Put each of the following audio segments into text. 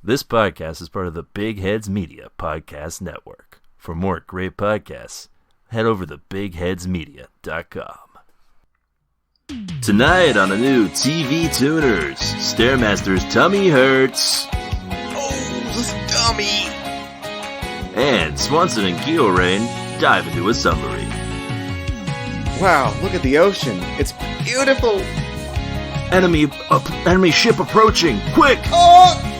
This podcast is part of the Big Heads Media Podcast Network. For more great podcasts, head over to bigheadsmedia.com. Tonight on the new TV Tuners, Stairmaster's tummy hurts. Oh, dummy! And Swanson and Kyorain dive into a submarine. Wow, look at the ocean. It's beautiful. Enemy ship approaching. Quick! Oh!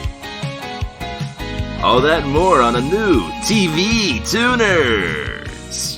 All that and more on a new TV Tuners.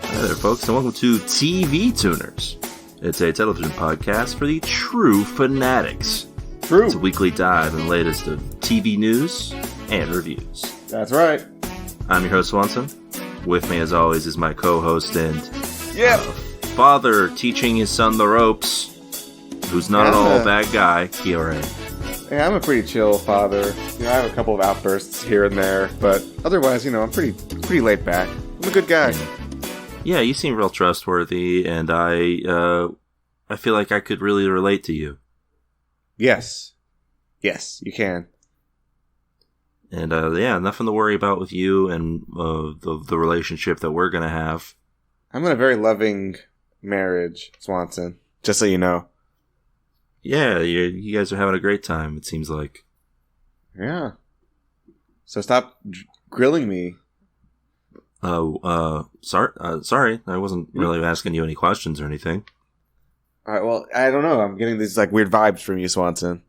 Hi there, folks, and welcome to TV Tuners. It's a television podcast for the true fanatics. True. It's a weekly dive in the latest of TV news and reviews. That's right. I'm your host, Swanson. With me, as always, is my co-host and father teaching his son the ropes, who's not at all a bad guy, Kyorain. Yeah, I'm a pretty chill father. You know, I have a couple of outbursts here and there, but otherwise, I'm pretty laid back. I'm a good guy. Yeah, you seem real trustworthy, and I feel like I could really relate to you. Yes, you can. And nothing to worry about with you and the relationship that we're gonna have. I'm in a very loving marriage, Swanson. Just so you know. Yeah, you guys are having a great time. It seems like. Yeah. So stop grilling me. Sorry. I wasn't really asking you any questions or anything. All right. Well, I don't know. I'm getting these weird vibes from you, Swanson.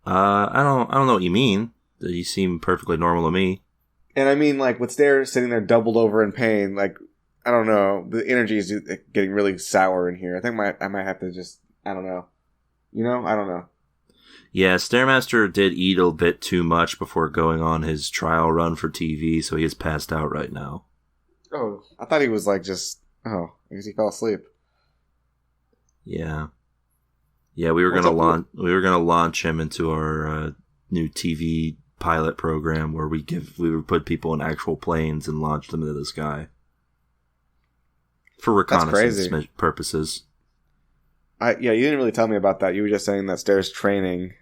I don't know what you mean. You seem perfectly normal to me. And I mean, with Stair sitting there doubled over in pain, I don't know. The energy is getting really sour in here. I think I might have to just, I don't know. I don't know. Yeah, Stairmaster did eat a bit too much before going on his trial run for TV, so he is passed out right now. Oh, I thought he was I guess he fell asleep. Yeah. Yeah, we were gonna launch him into our new TV pilot program where we would put people in actual planes and launch them into the sky for reconnaissance purposes. You didn't really tell me about that. You were just saying that Stair's training.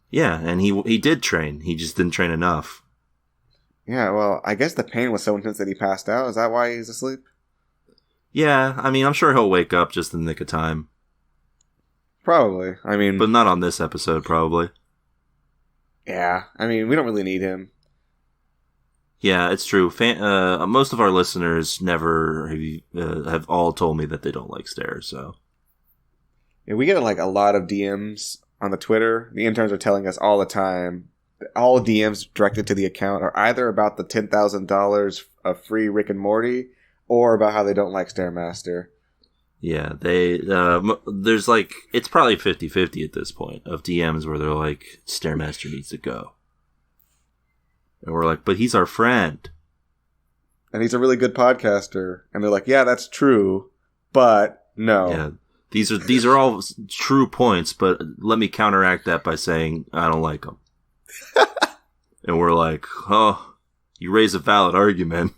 Yeah, and he did train. He just didn't train enough. Yeah, well, I guess the pain was so intense that he passed out. Is that why he's asleep? Yeah, I mean, I'm sure he'll wake up just in the nick of time. Probably. But not on this episode, probably. Yeah, we don't really need him. Yeah, it's true. Most of our listeners never have all told me that they don't like Stair, so. Yeah, we get a lot of DMs on the Twitter. The interns are telling us all the time that all DMs directed to the account are either about the $10,000 of free Rick and Morty or about how they don't like Stairmaster. Yeah, there's it's probably 50-50 at this point of DMs where they're like, Stairmaster needs to go. And we're like, but he's our friend. And he's a really good podcaster. And they're like, yeah, that's true, but no. Yeah, these are all true points, but let me counteract that by saying I don't like him. And we're like, oh, you raise a valid argument.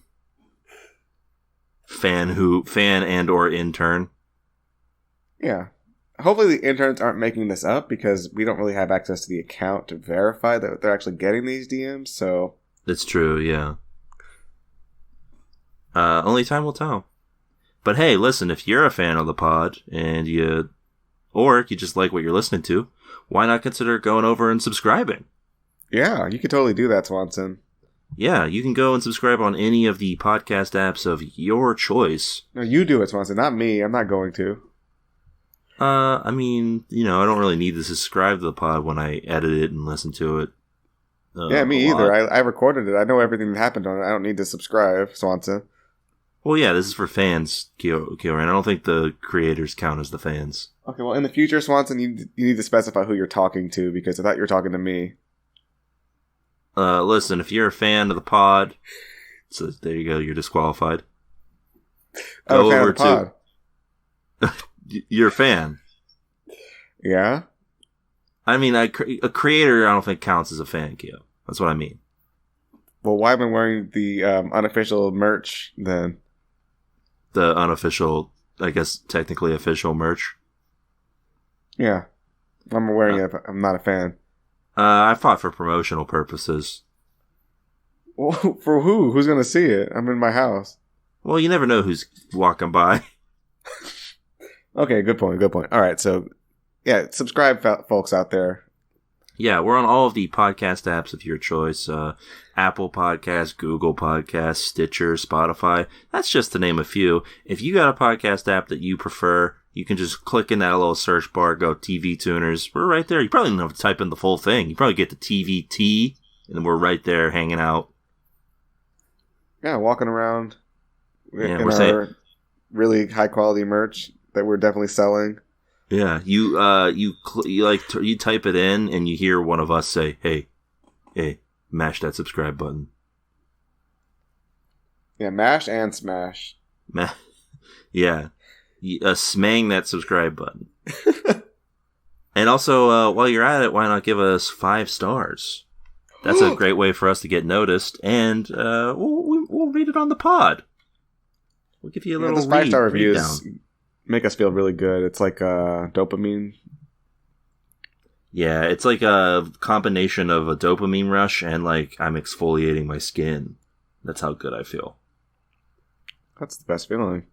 Fan and or intern. Yeah. Hopefully the interns aren't making this up because we don't really have access to the account to verify that they're actually getting these DMs, so... It's true, yeah. Only time will tell. But hey, listen, if you're a fan of the pod and you just like what you're listening to, why not consider going over and subscribing? Yeah, you could totally do that, Swanson. Yeah, you can go and subscribe on any of the podcast apps of your choice. No, you do it, Swanson, not me. I'm not going to. I don't really need to subscribe to the pod when I edit it and listen to it. Yeah, me either. I recorded it. I know everything that happened on it. I don't need to subscribe, Swanson. Well, yeah, this is for fans, Kyoran. I don't think the creators count as the fans. Okay, well, in the future, Swanson, you need to specify who you're talking to, because I thought you were talking to me. Listen, if you're a fan of the pod, so there you go, you're disqualified. Go over to... You're a fan. Yeah? I mean, a creator I don't think counts as a fan, Kyo. That's what I mean. Well, why am I wearing the unofficial merch, then? The unofficial, I guess, technically official merch? Yeah. I'm wearing it, but I'm not a fan. I fought for promotional purposes. Well, for who? Who's going to see it? I'm in my house. Well, you never know who's walking by. Okay, good point. All right, so, yeah, subscribe, folks out there. Yeah, we're on all of the podcast apps of your choice. Apple Podcasts, Google Podcasts, Stitcher, Spotify. That's just to name a few. If you got a podcast app that you prefer, you can just click in that little search bar, go TV Tuners. We're right there. You probably don't have to type in the full thing. You probably get the TVT, and then we're right there hanging out. Yeah, walking around Yeah, in our really high-quality merch that we're definitely selling. Yeah, you type it in and you hear one of us say, "Hey, mash that subscribe button." Yeah, mash and smash. Yeah, smang that subscribe button. And also, while you're at it, why not give us 5 stars? That's a great way for us to get noticed, and we'll read it on the pod. We'll give you a little those 5-star reviews. Down. Make us feel really good. It's like dopamine. Yeah, it's like a combination of a dopamine rush and like I'm exfoliating my skin. That's how good I feel. That's the best feeling.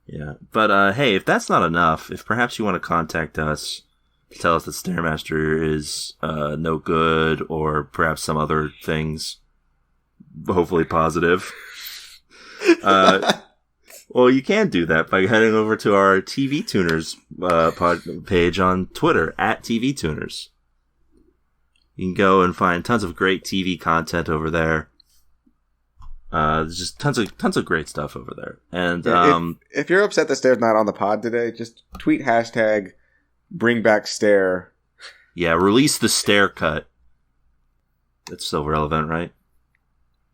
Yeah, but hey, if that's not enough, if perhaps you want to contact us to tell us that Stairmaster is no good, or perhaps some other things, hopefully positive. Well, you can do that by heading over to our TV Tuners page on Twitter, @TVTuners. You can go and find tons of great TV content over there. There's just tons of great stuff over there. And if you're upset that Stair's not on the pod today, just tweet #BringBackStair. Yeah, release the Stair cut. That's still relevant, right?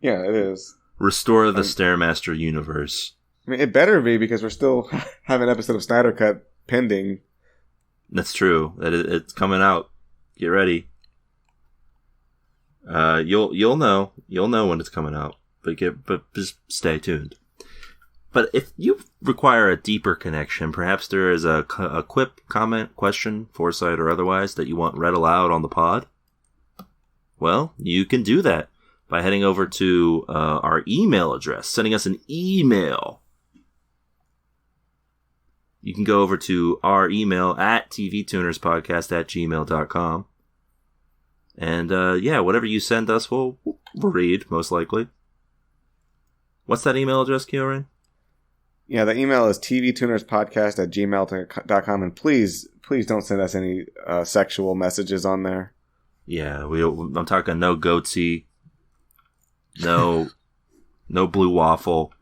Yeah, it is. Restore the Stairmaster universe. I mean, it better be, because we're still having an episode of Snyder Cut pending. That's true. It's coming out. Get ready. You'll know when it's coming out, but just stay tuned. But if you require a deeper connection, perhaps there is a quip, comment, question, foresight, or otherwise that you want read aloud on the pod. Well, you can do that by heading over to our email address, sending us an email. You can go over to our email at tvtunerspodcast@gmail.com. And, whatever you send us, we'll read, most likely. What's that email address, Kyoran? Yeah, the email is tvtunerspodcast@gmail.com, and please don't send us any sexual messages on there. Yeah, I'm talking no goatsy, no blue waffle.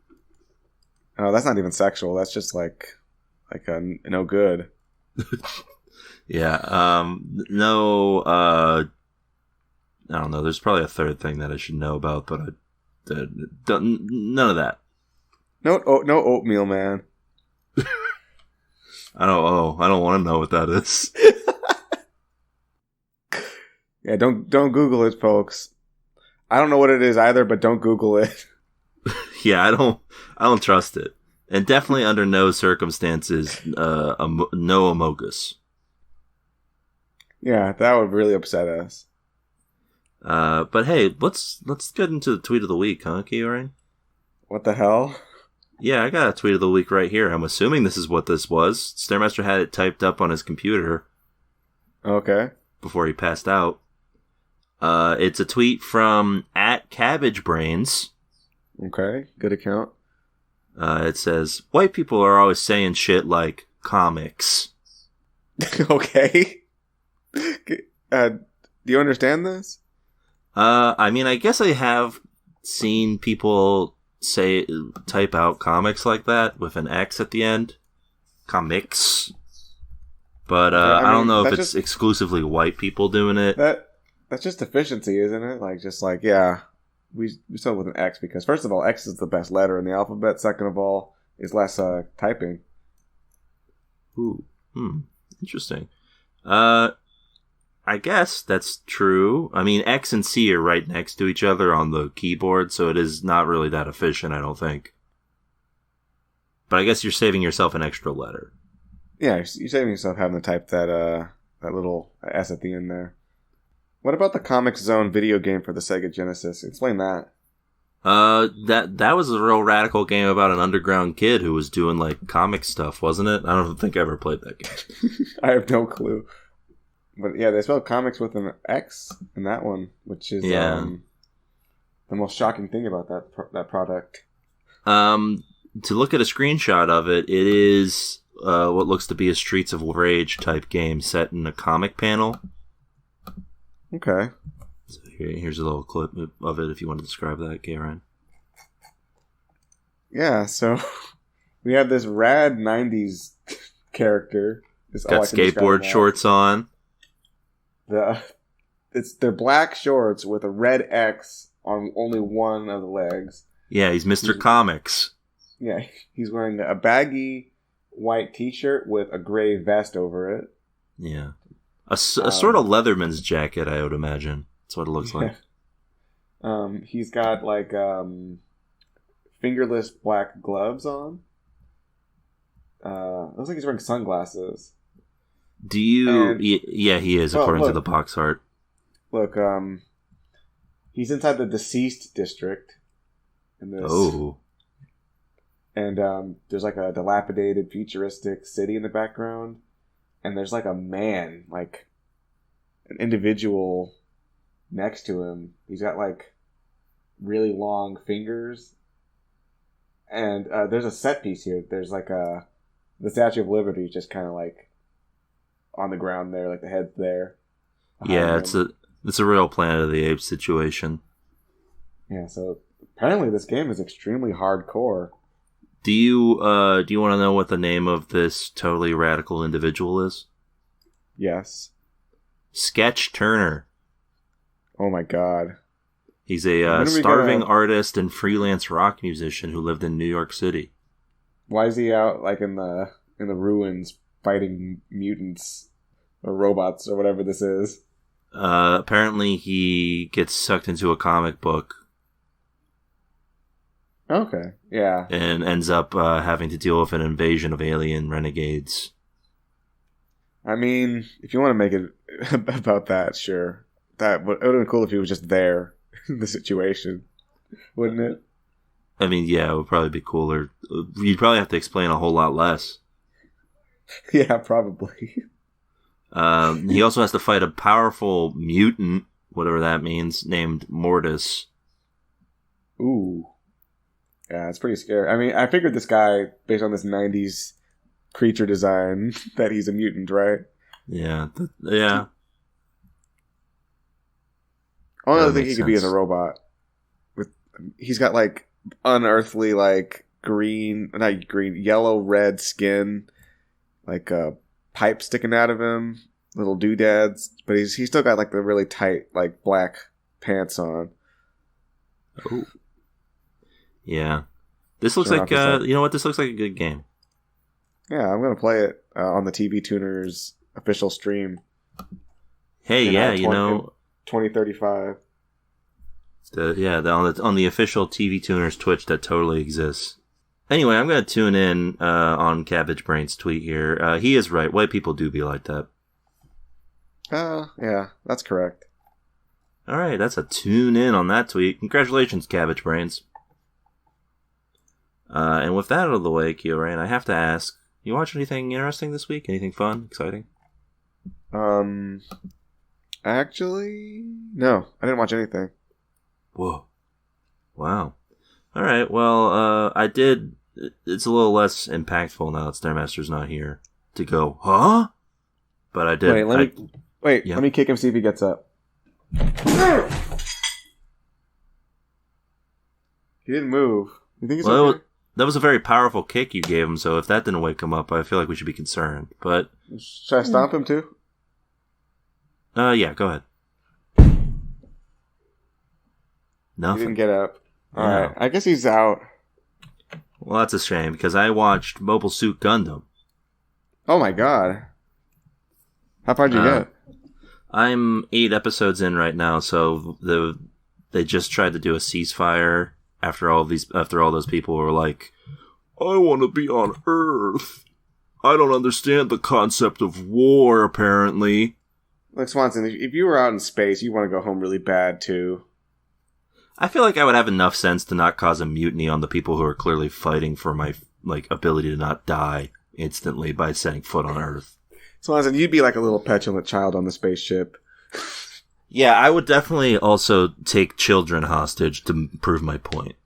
Oh, that's not even sexual. That's just like no good. Yeah. No. I don't know. There's probably a third thing that I should know about, but none of that. No oatmeal, man. I don't want to know what that is. Yeah, don't Google it, folks. I don't know what it is either, but don't Google it. Yeah, I don't trust it. And definitely under no circumstances, no Amogus. Yeah, that would really upset us. But hey, let's get into the tweet of the week, huh, Kyoran? What the hell? Yeah, I got a tweet of the week right here. I'm assuming this is what this was. Stairmaster had it typed up on his computer. Okay. Before he passed out. It's a tweet from @CabbageBrains. Okay, good account. It says, "White people are always saying shit like comics." Okay. Do you understand this? I mean, I guess I have seen people say type out comics like that with an X at the end. Comics. But I don't know if it's exclusively white people doing it. That's just efficiency, isn't it? Like, just like, yeah, we start with an X because, first of all, X is the best letter in the alphabet. Second of all, is less typing. Ooh. Interesting. I guess that's true. I mean, X and C are right next to each other on the keyboard, so it is not really that efficient, I don't think. But I guess you're saving yourself an extra letter. Yeah, you're saving yourself having to type that little S at the end there. What about the Comic Zone video game for the Sega Genesis? Explain that. That was a real radical game about an underground kid who was doing like comic stuff, wasn't it? I don't think I ever played that game. I have no clue. But yeah, they spelled comics with an X in that one, which is the most shocking thing about that product. To look at a screenshot of it, it is what looks to be a Streets of Rage type game set in a comic panel. Okay. So here's a little clip of it if you want to describe that, Karen. Yeah, so we have this rad 90s character. Got skateboard shorts on. They're black shorts with a red X on only one of the legs. Yeah, he's Mr. Comics. Yeah, he's wearing a baggy white t-shirt with a gray vest over it. Yeah. A sort of Leatherman's jacket, I would imagine. That's what it looks like. He's got like fingerless black gloves on. Looks like he's wearing sunglasses. Do you... yeah, he is, according to the box art. Look, he's inside the deceased district. In this. Oh. And there's like a dilapidated futuristic city in the background. And there's like a man, like an individual next to him. He's got like really long fingers. And there's a set piece here. There's like the Statue of Liberty is just kind of like on the ground there, like the head's there. Yeah, it's a real Planet of the Apes situation. Yeah, so apparently this game is extremely hardcore. Do you want to know what the name of this totally radical individual is? Yes. Sketch Turner. Oh my god. He's a starving artist and freelance rock musician who lived in New York City. Why is he out like in the ruins fighting mutants or robots or whatever this is? Apparently he gets sucked into a comic book. Okay, yeah. And ends up having to deal with an invasion of alien renegades. I mean, if you want to make it about that, sure. It would have been cool if he was just there in the situation, wouldn't it? I mean, yeah, it would probably be cooler. You'd probably have to explain a whole lot less. Yeah, probably. He also has to fight a powerful mutant, whatever that means, named Mortis. Ooh. Yeah, it's pretty scary. I mean, I figured this guy, based on this 90s creature design, that he's a mutant, right? Yeah. Yeah. Only other thing he could be is a robot. He's got, like, unearthly, like, yellow, red skin, like a pipe sticking out of him, little doodads, but he's still got, like, the really tight, like, black pants on. Oh. Yeah. This looks like, you know what? This looks like a good game. Yeah, I'm going to play it on the TV Tuners official stream. Hey, yeah, 2035. On the official TV Tuners Twitch that totally exists. Anyway, I'm going to tune in on Cabbage Brain's tweet here. He is right. White people do be like that. Yeah, that's correct. All right, that's a tune in on that tweet. Congratulations, Cabbage Brains. And with that out of the way, Kyorain, I have to ask, you watch anything interesting this week? Anything fun, exciting? Actually, no, I didn't watch anything. Whoa. Wow. All right, well, I did. It's a little less impactful now that Stairmaster's not here to go, huh? But I did. Let me kick him, see if he gets up. He didn't move. You think he's Well, okay? that was a very powerful kick you gave him, so if that didn't wake him up, I feel like we should be concerned. But Should I stomp him too? yeah, go ahead. He Nothing. didn't get up. All No. right. I guess he's out. Well, that's a shame, because I watched Mobile Suit Gundam. Oh my god. How far did you get? I'm 8 episodes in right now, so they just tried to do a ceasefire after all those people were like, I want to be on Earth. I don't understand the concept of war, apparently. Look, Swanson, if you were out in space, you want to go home really bad too. I feel like I would have enough sense to not cause a mutiny on the people who are clearly fighting for my ability to not die instantly by setting foot on Earth. Swanson, you'd be like a little petulant child on the spaceship. Yeah, I would definitely also take children hostage to prove my point.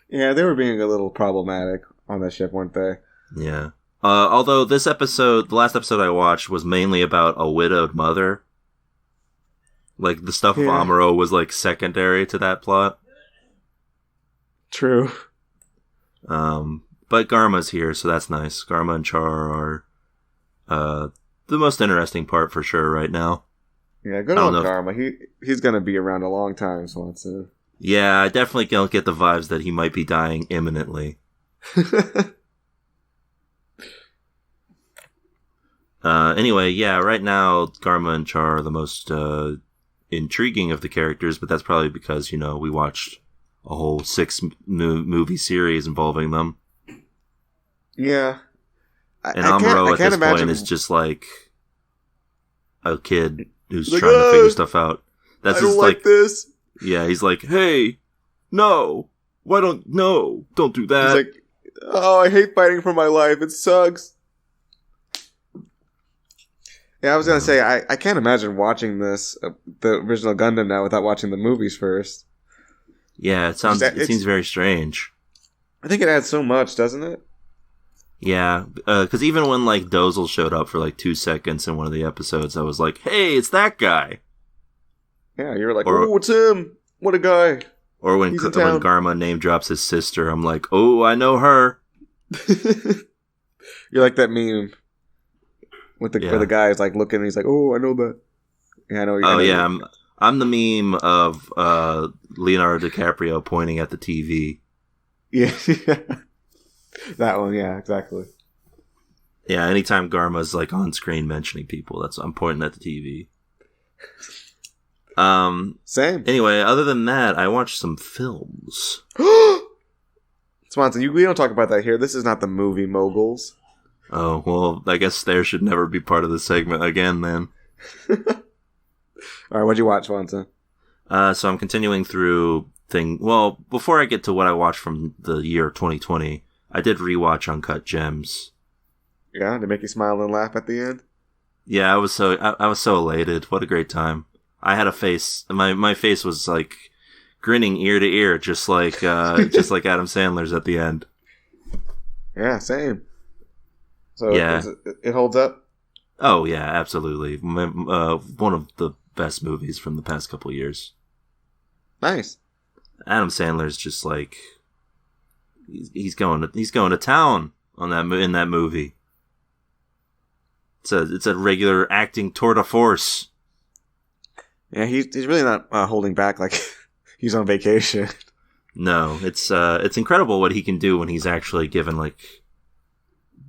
Yeah, they were being a little problematic on that ship, weren't they? Yeah. Although the last episode I watched was mainly about a widowed mother. Like, the stuff of Amuro was, like, secondary to that plot. True. But Garma's here, so that's nice. Garma and Char are the most interesting part for sure right now. Yeah, good old Garma. He's going to be around a long time, Swanson. Yeah, I definitely don't get the vibes that he might be dying imminently. Anyway, yeah, right now Garma and Char are the most intriguing of the characters, but that's probably because, we watched a whole 6 movie series involving them. Yeah. And Amuro at this point is just like a kid who's trying to figure stuff out. That's I don't like this. Yeah, he's like, hey, don't do that. He's like, oh, I hate fighting for my life. It sucks. Yeah, I was going to say, I can't imagine watching the original Gundam now without watching the movies first. Yeah, it seems very strange. I think it adds so much, doesn't it? Yeah, because even when, like, Dozel showed up for, like, 2 seconds in one of the episodes, I was like, hey, it's that guy! Yeah, you were like, oh, it's him! What a guy! Or when Garma name drops his sister, I'm like, oh, I know her! You're like that meme where the guy is, like, looking and he's like, oh, I know that. Yeah, I know you're I'm the meme of Leonardo DiCaprio pointing at the TV. Yeah. That one, yeah, exactly. Yeah, anytime Garma's like on screen mentioning people, I'm pointing at the TV. Same. Anyway, other than that, I watched some films. Swanson, we don't talk about that here. This is not the movie moguls. Oh, well, I guess there should never be part of the segment again then. Alright, what'd you watch, Swanson? So I'm continuing through well, before I get to what I watched from the year 2020, I did rewatch Uncut Gems. Yeah, to make you smile and laugh at the end? Yeah, I was so elated. What a great time. I had a face, my face was like grinning ear to ear, just like Adam Sandler's at the end. Yeah, same. So yeah. It holds up? Oh yeah, absolutely. One of the best movies from the past couple of years. Nice. Adam Sandler's just like he's going to town on in that movie. It's a regular acting tour de force. Yeah, he's really not holding back like he's on vacation. No, it's incredible what he can do when he's actually given like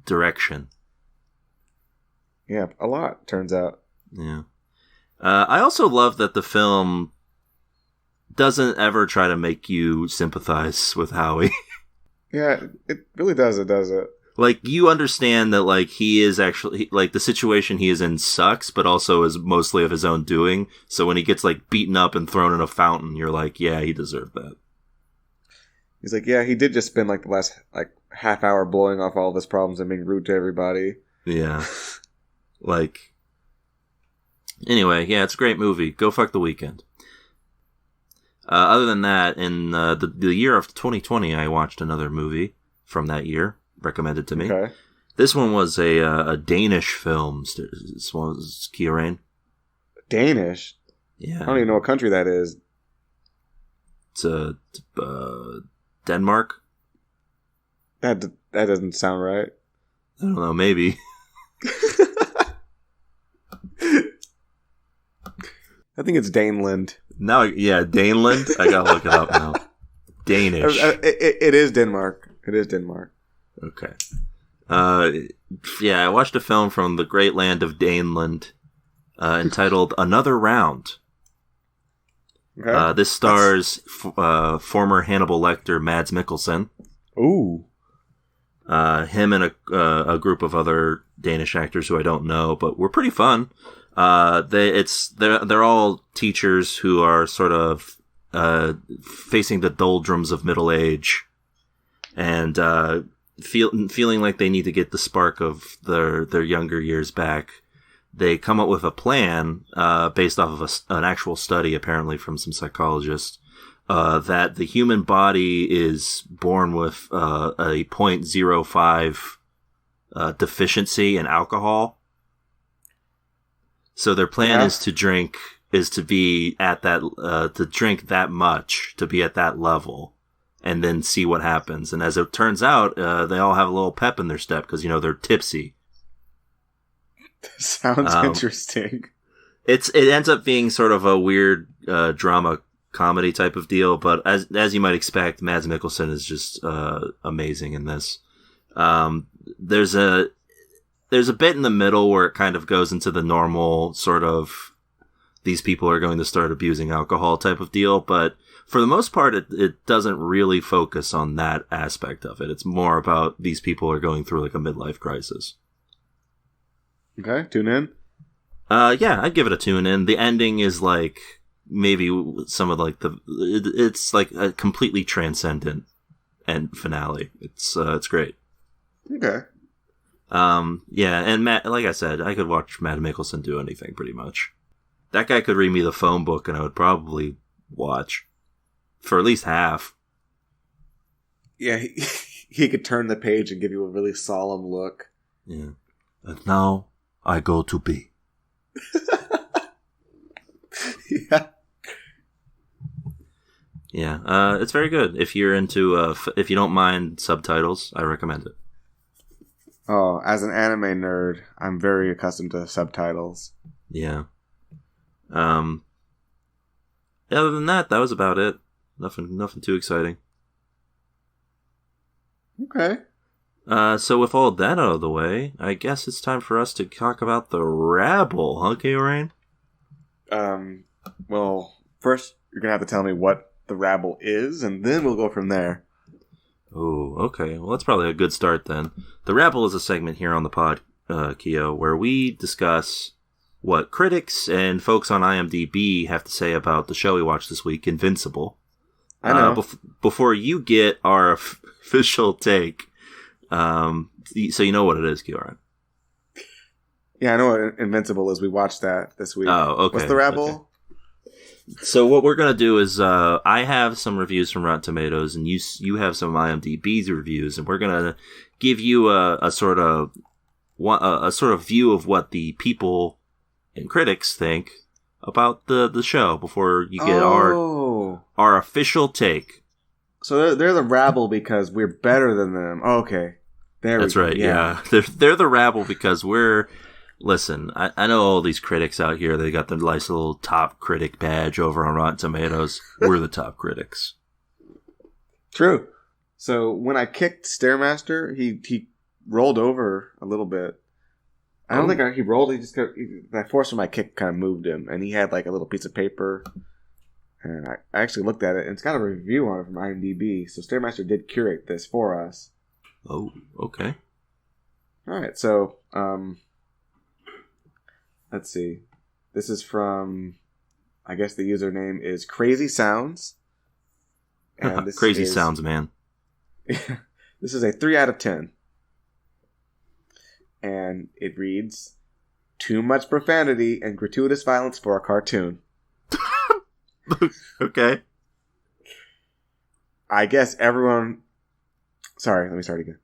direction. Yeah, a lot turns out. Yeah. I also love that the film doesn't ever try to make you sympathize with Howie. Yeah, it really doesn't, does it? Like, you understand that, like, he is actually, like, the situation he is in sucks, but also is mostly of his own doing. So when he gets, like, beaten up and thrown in a fountain, you're like, yeah, he deserved that. He's like, yeah, he did just spend, like, the last, like, half hour blowing off all of his problems and being rude to everybody. Yeah. Like, anyway, yeah, it's a great movie. Go fuck the weekend. Other than that, in the year of 2020, I watched another movie from that year, recommended to me. Okay. This one was a Danish film. This one was Kieran. Danish? Yeah. I don't even know what country that is. Denmark. That doesn't sound right. I don't know, maybe. I think it's Daneland. Now, yeah, Daneland. I gotta look it up now. Danish. It is Denmark. It is Denmark. Okay. Yeah, I watched a film from the great land of Daneland entitled Another Round. Okay. This stars former Hannibal Lecter Mads Mikkelsen. Ooh. Him and a group of other Danish actors who I don't know, but were pretty fun. They're all teachers who are sort of facing the doldrums of middle age, and feeling like they need to get the spark of their younger years back. They come up with a plan based off of an actual study, apparently from some psychologists, that the human body is born with a 0.05 deficiency in alcohol. So their plan is to drink to be at that to drink that much, to be at that level, and then see what happens. And as it turns out, they all have a little pep in their step because they're tipsy. Sounds interesting. It ends up being sort of a weird drama comedy type of deal, but as you might expect, Mads Mikkelsen is just amazing in this. There's a bit in the middle where it kind of goes into the normal sort of these people are going to start abusing alcohol type of deal, but for the most part, it doesn't really focus on that aspect of it. It's more about these people are going through like a midlife crisis. Okay, tune in. Yeah, I'd give it a tune in. The ending is like maybe some of like it's like a completely transcendent end finale. It's great. Okay. Yeah, and Matt, like I said, I could watch Matt Mikkelsen do anything pretty much. That guy could read me the phone book and I would probably watch for at least half. Yeah, he could turn the page and give you a really solemn look. Yeah. And now I go to be. Yeah. Yeah, it's very good. If you're into, if you don't mind subtitles, I recommend it. Oh, as an anime nerd, I'm very accustomed to subtitles. Yeah. Other than that, that was about it. Nothing too exciting. Okay. So with all that out of the way, I guess it's time for us to talk about the rabble, huh, K-Rain? Well, first you're gonna have to tell me what the rabble is, and then we'll go from there. Oh, okay. Well, that's probably a good start then. The rabble is a segment here on the pod, Keo, where we discuss what critics and folks on IMDb have to say about the show we watched this week, Invincible. I know. Before you get our official take, so you know what it is, Kieran. Yeah, I know what Invincible is. We watched that this week. Oh, okay. What's the rabble? Okay. So what we're gonna do is, I have some reviews from Rotten Tomatoes, and you have some IMDb's reviews, and we're gonna give you a sort of view of what the people and critics think about the show before you get our official take. So they're the rabble because we're better than them. Oh, okay, That's right. Yeah, they're the rabble because we're. Listen, I know all these critics out here. They got the nice little top critic badge over on Rotten Tomatoes. We're the top critics. True. So when I kicked Stairmaster, he rolled over a little bit. I don't think he rolled. He just I forced him. My kick kind of moved him, and he had like a little piece of paper. And I actually looked at it, and it's got a review on it from IMDb. So Stairmaster did curate this for us. Oh, okay. All right. So let's see. This is from, I guess the username is Crazy Sounds. And this Crazy Sounds, man. This is a 3 out of 10. And it reads, too much profanity and gratuitous violence for a cartoon. Okay. I guess everyone... Sorry, let me start again.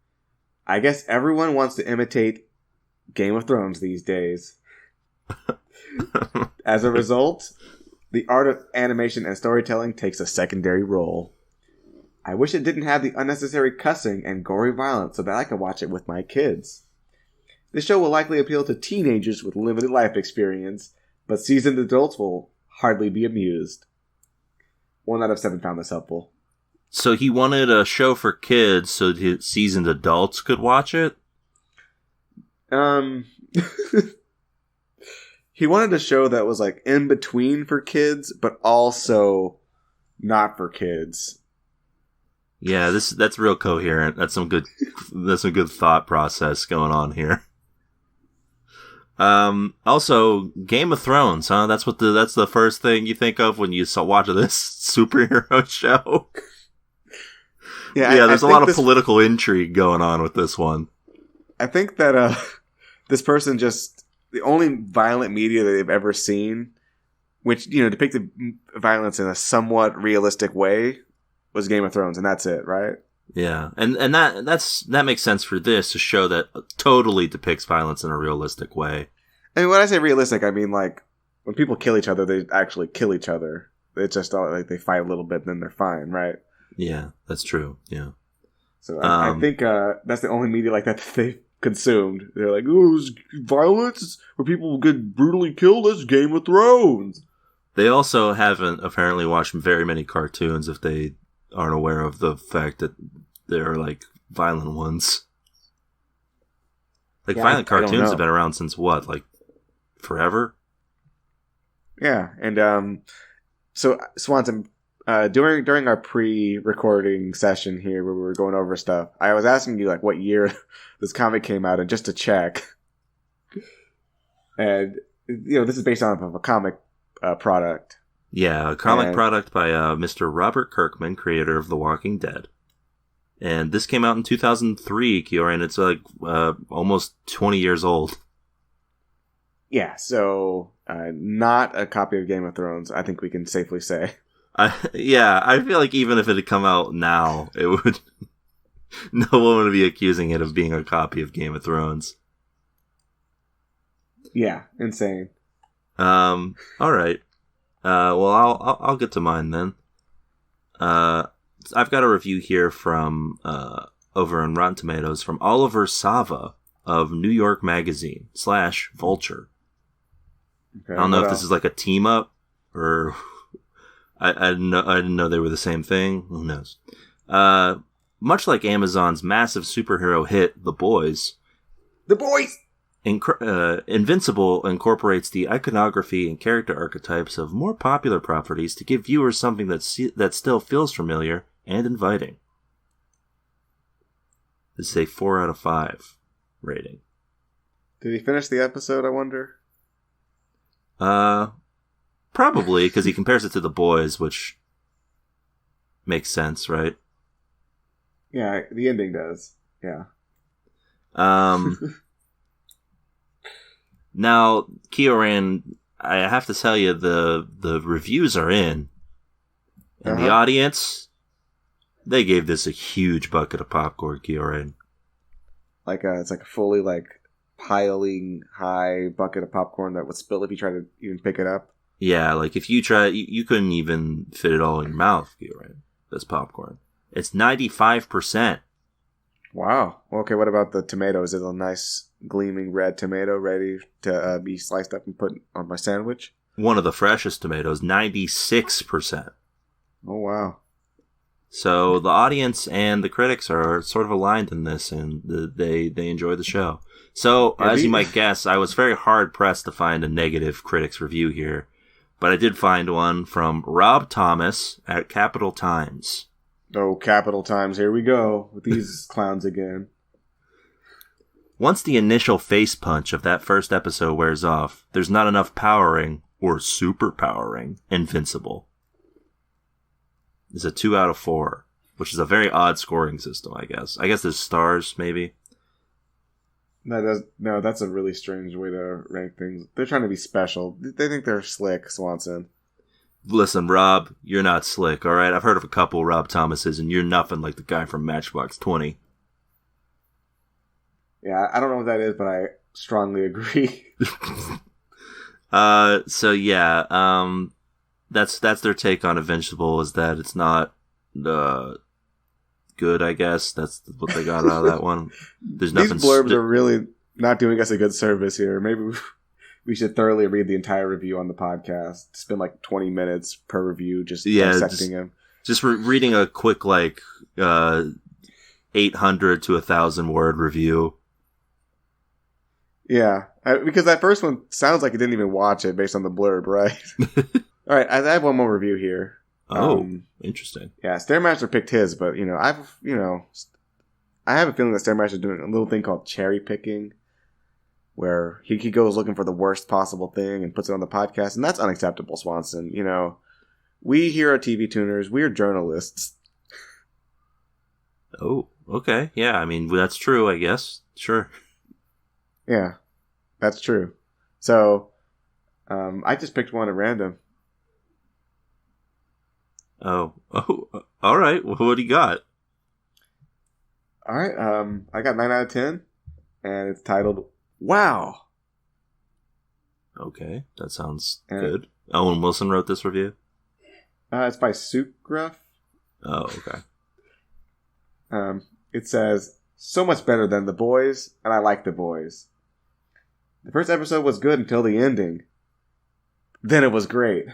I guess everyone wants to imitate Game of Thrones these days. As a result, The art of animation and storytelling takes a secondary role. I wish it didn't have the unnecessary cussing and gory violence so that I could watch it with my kids. This show will likely appeal to teenagers with limited life experience, but seasoned adults will hardly be amused. 1 out of 7 found this helpful. So he wanted a show for kids so that seasoned adults could watch it? He wanted a show that was like in between for kids, but also not for kids. Yeah, that's real coherent. That's some good thought process going on here. Also, Game of Thrones, huh? That's the first thing you think of when you watch this superhero show. Yeah, there's a lot of political intrigue going on with this one. I think that this person the only violent media that they've ever seen, which, depicted violence in a somewhat realistic way, was Game of Thrones, and that's it, right? Yeah, and that makes sense for this, a show that totally depicts violence in a realistic way. And when I say realistic, I mean like when people kill each other, they actually kill each other. It's just like they fight a little bit, and then they're fine, right? Yeah, that's true. Yeah. So I think that's the only media like that they've consumed. They're like, oh, it's violence where people get brutally killed. That's Game of Thrones. They also haven't apparently watched very many cartoons if they aren't aware of the fact that there are like violent ones. Like violent cartoons have been around since what? Like forever? Yeah, and so Swanson, during our pre-recording session here where we were going over stuff, I was asking you like what year this comic came out, and just to check. And this is based on a comic product. Yeah, a comic product by Mr. Robert Kirkman, creator of The Walking Dead. And this came out in 2003, Kioran. It's like almost 20 years old. Yeah, so not a copy of Game of Thrones, I think we can safely say. I feel like even if it had come out now, it would... no one would be accusing it of being a copy of Game of Thrones. Yeah, insane. All right. Well, I'll get to mine then. I've got a review here from over on Rotten Tomatoes from Oliver Sava of New York Magazine / Vulture. Okay, I don't know if this is like a team up or I didn't know they were the same thing. Who knows? Much like Amazon's massive superhero hit, The Boys. Invincible incorporates the iconography and character archetypes of more popular properties to give viewers something that still feels familiar and inviting. This is a 4 out of 5 rating. Did he finish the episode, I wonder? Probably, because he compares it to The Boys, which makes sense, right? Yeah, the ending does. Yeah. Now, Kioran, I have to tell you, the reviews are in. And the audience, they gave this a huge bucket of popcorn, Kioran. It's like a fully piling high bucket of popcorn that would spill if you try to even pick it up. Yeah, like if you try, you couldn't even fit it all in your mouth, Kioran. This popcorn. It's 95%. Wow. Okay, what about the tomato? Is it a nice gleaming red tomato ready to be sliced up and put on my sandwich? One of the freshest tomatoes, 96%. Oh, wow. So the audience and the critics are sort of aligned in this, and they enjoy the show. So, as you might guess, I was very hard-pressed to find a negative critics review here, but I did find one from Rob Thomas at Capital Times. Oh, Capital Times, here we go with these clowns again. Once the initial face punch of that first episode wears off, there's not enough powering, or superpowering, Invincible. It's a 2 out of 4, which is a very odd scoring system, I guess. I guess there's stars, maybe. No, that's a really strange way to rank things. They're trying to be special. They think they're slick, Swanson. Listen, Rob, you're not slick, alright? I've heard of a couple Rob Thomases, and you're nothing like the guy from Matchbox 20. Yeah, I don't know what that is, but I strongly agree. that's their take on Invincible, is that it's not good, I guess. That's what they got out of that one. There's nothing. These blurbs are really not doing us a good service here. Maybe we should thoroughly read the entire review on the podcast. Spend like 20 minutes per review just dissecting him. Just reading a quick 800 to 1,000 word review. Yeah, because that first one sounds like you didn't even watch it based on the blurb, right? All right, I have one more review here. Oh, interesting. Yeah, Stairmaster picked his, but I have a feeling that Stairmaster's doing a little thing called cherry picking, where he goes looking for the worst possible thing and puts it on the podcast, and that's unacceptable, Swanson. We here are TV tuners. We're journalists. Oh, okay. Yeah, I mean, that's true, I guess. Sure. Yeah, that's true. So, I just picked one at random. Oh, all right. Well, what do you got? All right, I got 9 out of 10, and it's titled "Wow." Okay, that sounds good. Owen Wilson wrote this review. It's by Sucruff. Oh, okay. It says, "So much better than The Boys, and I like The Boys. The first episode was good until the ending. Then it was great."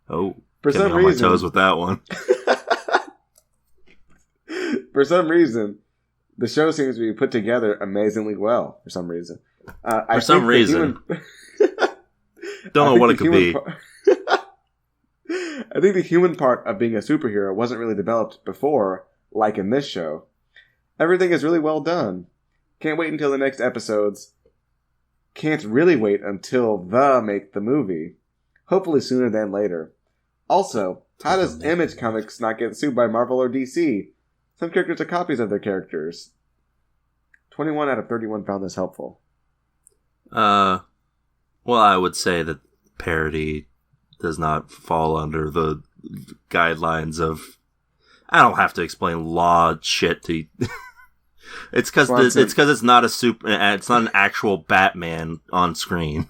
Oh, for some reason, on my toes with that one. For some reason, the show seems to be put together amazingly well. For some reason, don't know what it could be. I think the human part of being a superhero wasn't really developed before, like in this show. Everything is really well done. Can't wait until the next episodes. Can't really wait until make the movie. Hopefully sooner than later. Also, how does Image Comics not get sued by Marvel or DC? Some characters are copies of their characters. 21 out of 31 found this helpful. Well, I would say that parody does not fall under the guidelines of... I don't have to explain law shit to you. It's because it's not it's not an actual Batman on screen.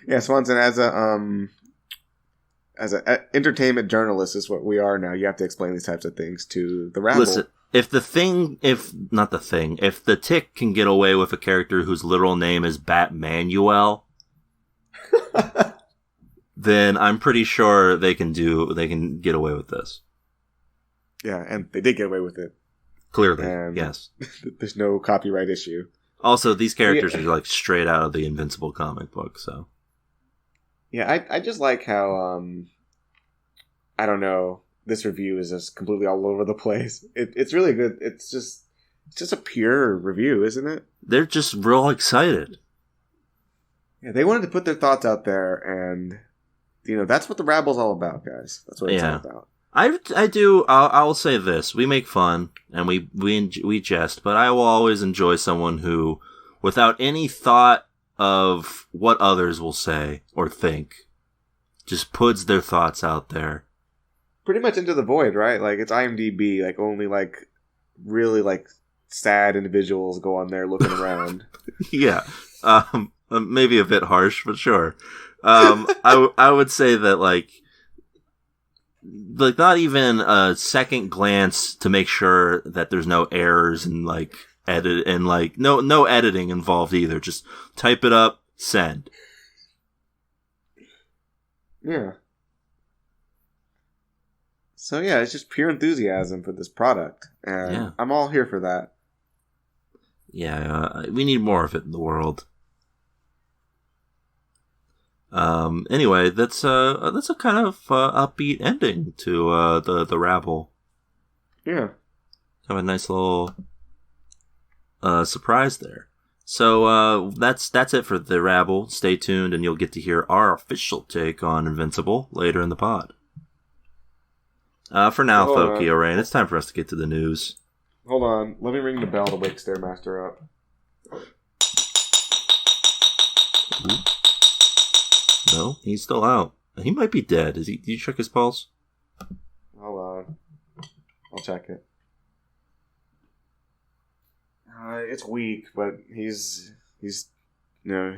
Yeah, Swanson, as an entertainment journalist is what we are now. You have to explain these types of things to the rabble. Listen, if the Tick can get away with a character whose literal name is Batmanuel, then I'm pretty sure they can get away with this. Yeah, and they did get away with it. Clearly, and yes. There's no copyright issue. Also, these characters are like straight out of the Invincible comic book, so. Yeah, I just like how, I don't know, this review is just completely all over the place. It's really good. It's just a pure review, isn't it? They're just real excited. Yeah, they wanted to put their thoughts out there, and, that's what the Rabble's all about, guys. That's what it's all about. I do. I'll say this: we make fun and we jest, but I will always enjoy someone who, without any thought of what others will say or think, just puts their thoughts out there. Pretty much into the void, right? Like it's IMDb. Like only really sad individuals go on there looking around. Yeah, maybe a bit harsh, but sure. I would say that not even a second glance to make sure that there's no errors and edit and no editing involved either. Just type it up, send. Yeah. So yeah, it's just pure enthusiasm for this product, and I'm all here for that. Yeah, we need more of it in the world. Anyway, that's a kind of upbeat ending to the Rabble. Yeah, have a nice little surprise there. So that's it for the Rabble. Stay tuned, and you'll get to hear our official take on Invincible later in the pod. For now, Folky O'Rain, it's time for us to get to the news. Hold on, let me ring the bell to wake Stairmaster up. Ooh. No, he's still out. He might be dead. Did you check his pulse? Hold on. I'll check it. It's weak, but he's his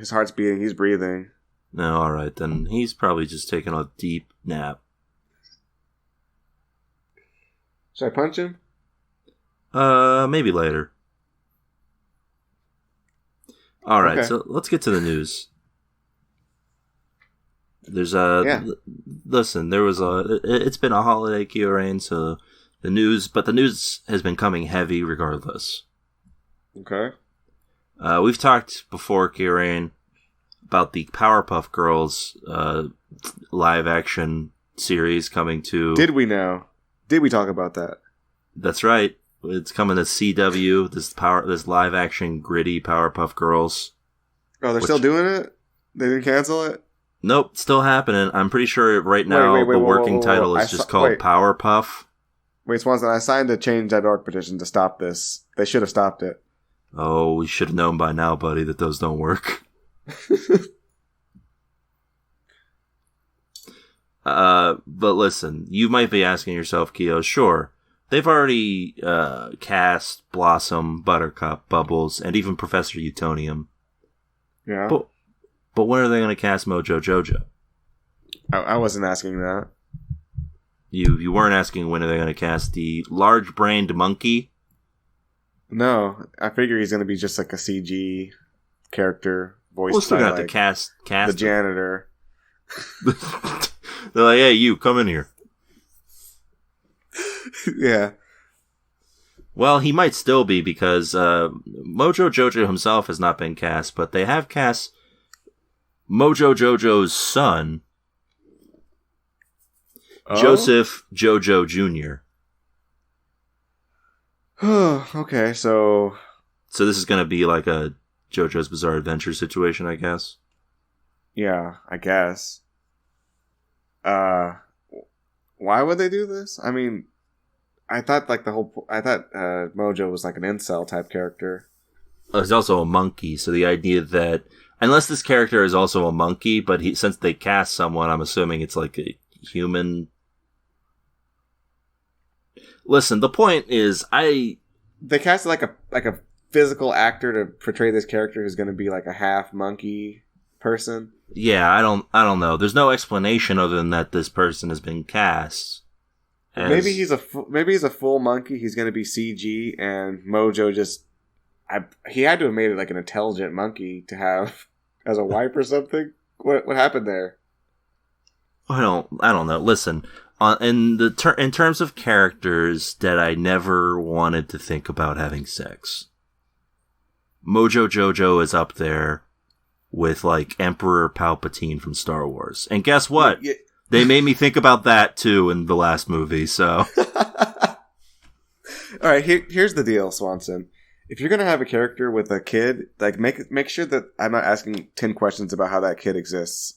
heart's beating. He's breathing. No, alright, then he's probably just taking a deep nap. Should I punch him? Maybe later. Alright, Okay. so let's get to the news. There's Yeah. Listen, it's been a holiday, Kyorain, so the news has been coming heavy regardless. Okay. We've talked before, Kyorain, about the Powerpuff Girls live action series coming to. Did we know? Did we talk about that? That's right. It's coming to CW. This live action gritty Powerpuff Girls. Oh, they're still doing it? They didn't cancel it? Nope, still happening. I'm pretty sure right now Wait, the working whoa. title is just called Powerpuff. Wait, Swanson, I signed a change.org petition to stop this. They should have stopped it. Oh, we should have known by now, buddy, that those don't work. But listen, you might be asking yourself, Keo, sure, they've already cast Blossom, Buttercup, Bubbles, and even Professor Utonium. Yeah. But when are they going to cast Mojo Jojo? I wasn't asking that. You weren't asking when are they going to cast the large-brained monkey? No, I figure he's going to be just like a CG character voiced We're still by going to have to cast the janitor. They're like, hey, you, come in here. Yeah. Well, he might still be because Mojo Jojo himself has not been cast, but they have cast Mojo Jojo's son, Joseph Jojo Jr. Okay, so this is going to be like a JoJo's Bizarre Adventure situation, I guess. yeah, I guess. Why would they do this? I mean, I thought Mojo was like an incel type character. He's also a monkey, so the idea that unless this character is also a monkey, but since they cast someone, I'm assuming it's like a human. Listen, the point is, they cast like a physical actor to portray this character who's going to be like a half monkey person. Yeah, I don't know. There's no explanation other than that this person has been cast. Maybe he's a full monkey. He's going to be CG, and Mojo he had to have made it like an intelligent monkey to have as a wife or something. What happened there? I don't know. Listen, in terms of characters that I never wanted to think about having sex, Mojo Jojo is up there with like Emperor Palpatine from Star Wars. And guess what? Yeah. They made me think about that too in the last movie, so. Alright, here's the deal, Swanson. If you're gonna have a character with a kid, like make sure that I'm not asking 10 questions about how that kid exists.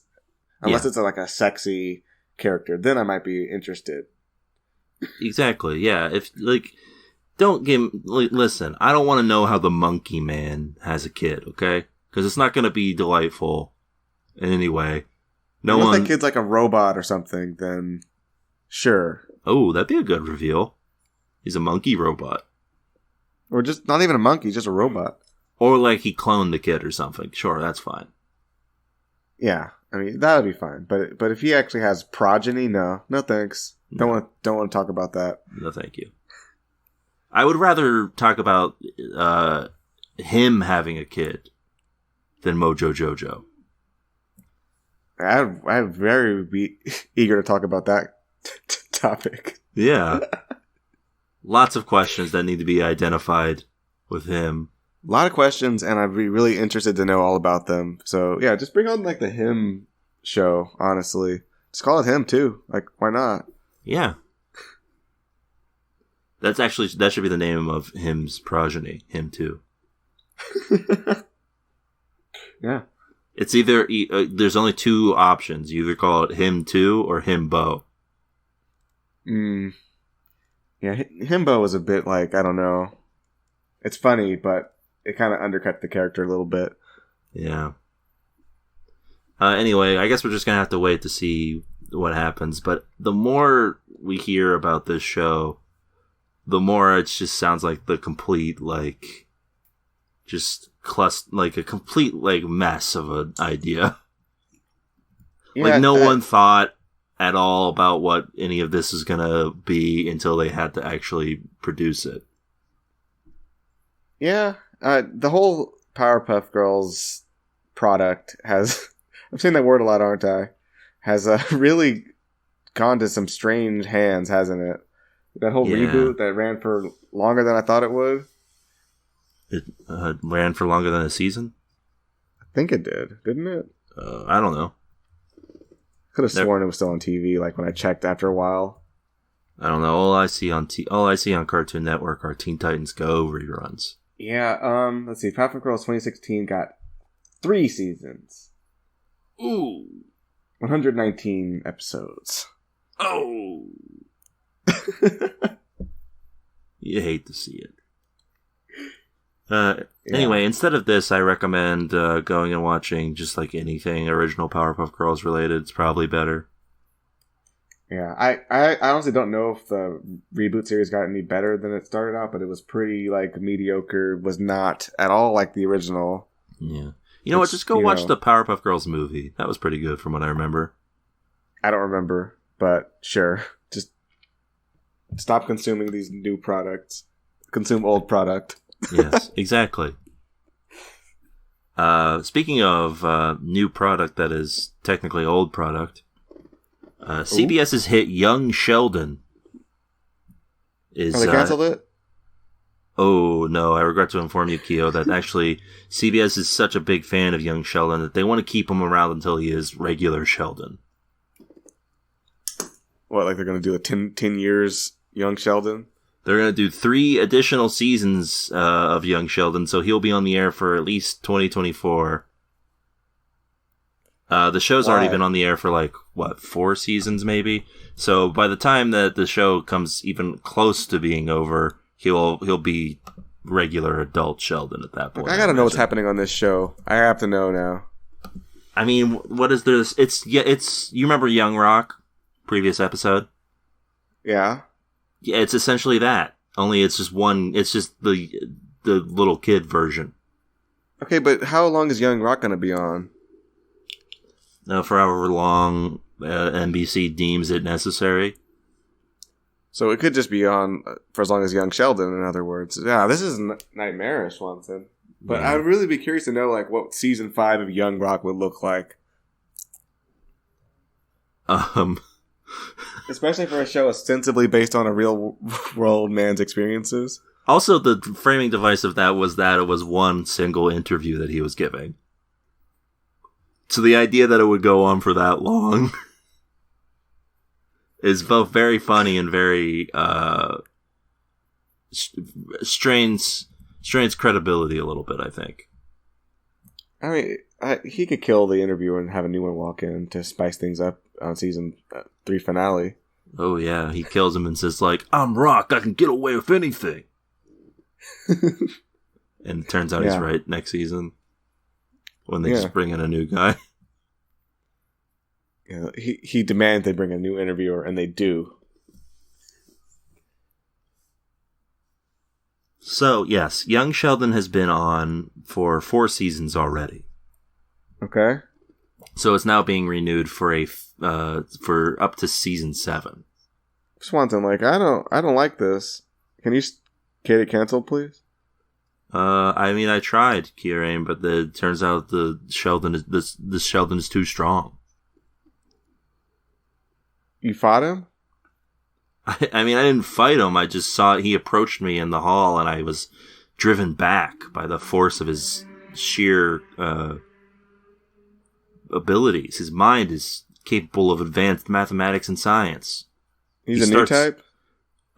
Unless it's like a sexy character. Then I might be interested. Exactly, yeah. If listen, I don't want to know how the monkey man has a kid, okay? Because it's not going to be delightful in any way. If that kid's like a robot or something, then sure. Oh, that'd be a good reveal. He's a monkey robot. Or just not even a monkey, just a robot. Or like he cloned the kid or something. Sure, that's fine. Yeah, I mean that would be fine. But if he actually has progeny, no thanks. No. Don't want to talk about that. No, thank you. I would rather talk about him having a kid than Mojo Jojo. I'd very be eager to talk about that topic. Yeah. Lots of questions that need to be identified with him. A lot of questions, and I'd be really interested to know all about them. So, yeah, just bring on, like, the Him show, honestly. Just call it Him, too. Like, why not? Yeah. That should be the name of Him's progeny. Him, too. Yeah. It's either, there's only two options. You either call it Him, too, or Himbo. Yeah, Himbo was a bit like, I don't know. It's funny, but it kind of undercut the character a little bit. Yeah. Anyway, I guess we're just going to have to wait to see what happens. But the more we hear about this show, the more it just sounds like the complete, like, just like a complete, like, mess of an idea. Like, no one thought at all about what any of this is gonna be until they had to actually produce it. Yeah, the whole Powerpuff Girls product has, I'm saying that word a lot, aren't I? Has really gone to some strange hands, hasn't it? That whole reboot that ran for longer than I thought it would. It ran for longer than a season? I think it did, didn't it? I don't know. Could have sworn it was still on TV, like when I checked after a while. I don't know. All I see on Cartoon Network are Teen Titans Go reruns. Yeah, let's see. Powerpuff Girls 2016 got 3 seasons. Ooh. 119 episodes. Oh. You hate to see it. Anyway, instead of this, I recommend going and watching just like anything original Powerpuff Girls related. It's probably better. Yeah, I honestly don't know if the reboot series got any better than it started out, but it was pretty like mediocre. Was not at all like the original. Yeah, you know what? Just go watch the Powerpuff Girls movie. That was pretty good from what I remember. I don't remember, but sure. Just stop consuming these new products. Consume old product. Yes, exactly. Speaking of new product that is technically old product, CBS's hit Young Sheldon is... they canceled it? Oh, no, I regret to inform you, Keo, that actually CBS is such a big fan of Young Sheldon that they want to keep him around until he is regular Sheldon. What, like they're going to do a 10 years Young Sheldon? They're going to do 3 additional seasons of Young Sheldon, so he'll be on the air for at least 2024. The show's already been on the air for 4 seasons maybe? So by the time that the show comes even close to being over, he'll be regular adult Sheldon at that point. I gotta know what's happening on this show. I have to know now. I mean, what is this? It's you remember Young Rock? Previous episode? Yeah. Yeah, it's essentially that. Only it's just the little kid version. Okay, but how long is Young Rock gonna be on? For however long NBC deems it necessary. So it could just be on for as long as Young Sheldon, in other words. Yeah, this is nightmarish, Swanson. But Yeah. I'd really be curious to know what season 5 of Young Rock would look like. Especially for a show ostensibly based on a real world man's experiences. Also, the framing device of that it was one single interview that he was giving. So the idea that it would go on for that long is both very funny and very strains credibility a little bit, I think. I mean, he could kill the interviewer and have a new one walk in to spice things up on season 3 finale. Oh yeah, he kills him and says "I'm Rock, I can get away with anything." And it turns out he's right next season when they just bring in a new guy. Yeah, he demands they bring a new interviewer, and they do. So yes, Young Sheldon has been on for 4 seasons already. Okay. So it's now being renewed for for up to season 7. Swanson, I don't like this. Can you get it canceled, please? I mean, I tried, Kieran, but it turns out the Sheldon is too strong. You fought him? I mean, I didn't fight him. I just saw he approached me in the hall, and I was driven back by the force of his sheer abilities. His mind is capable of advanced mathematics and science. He's a new type?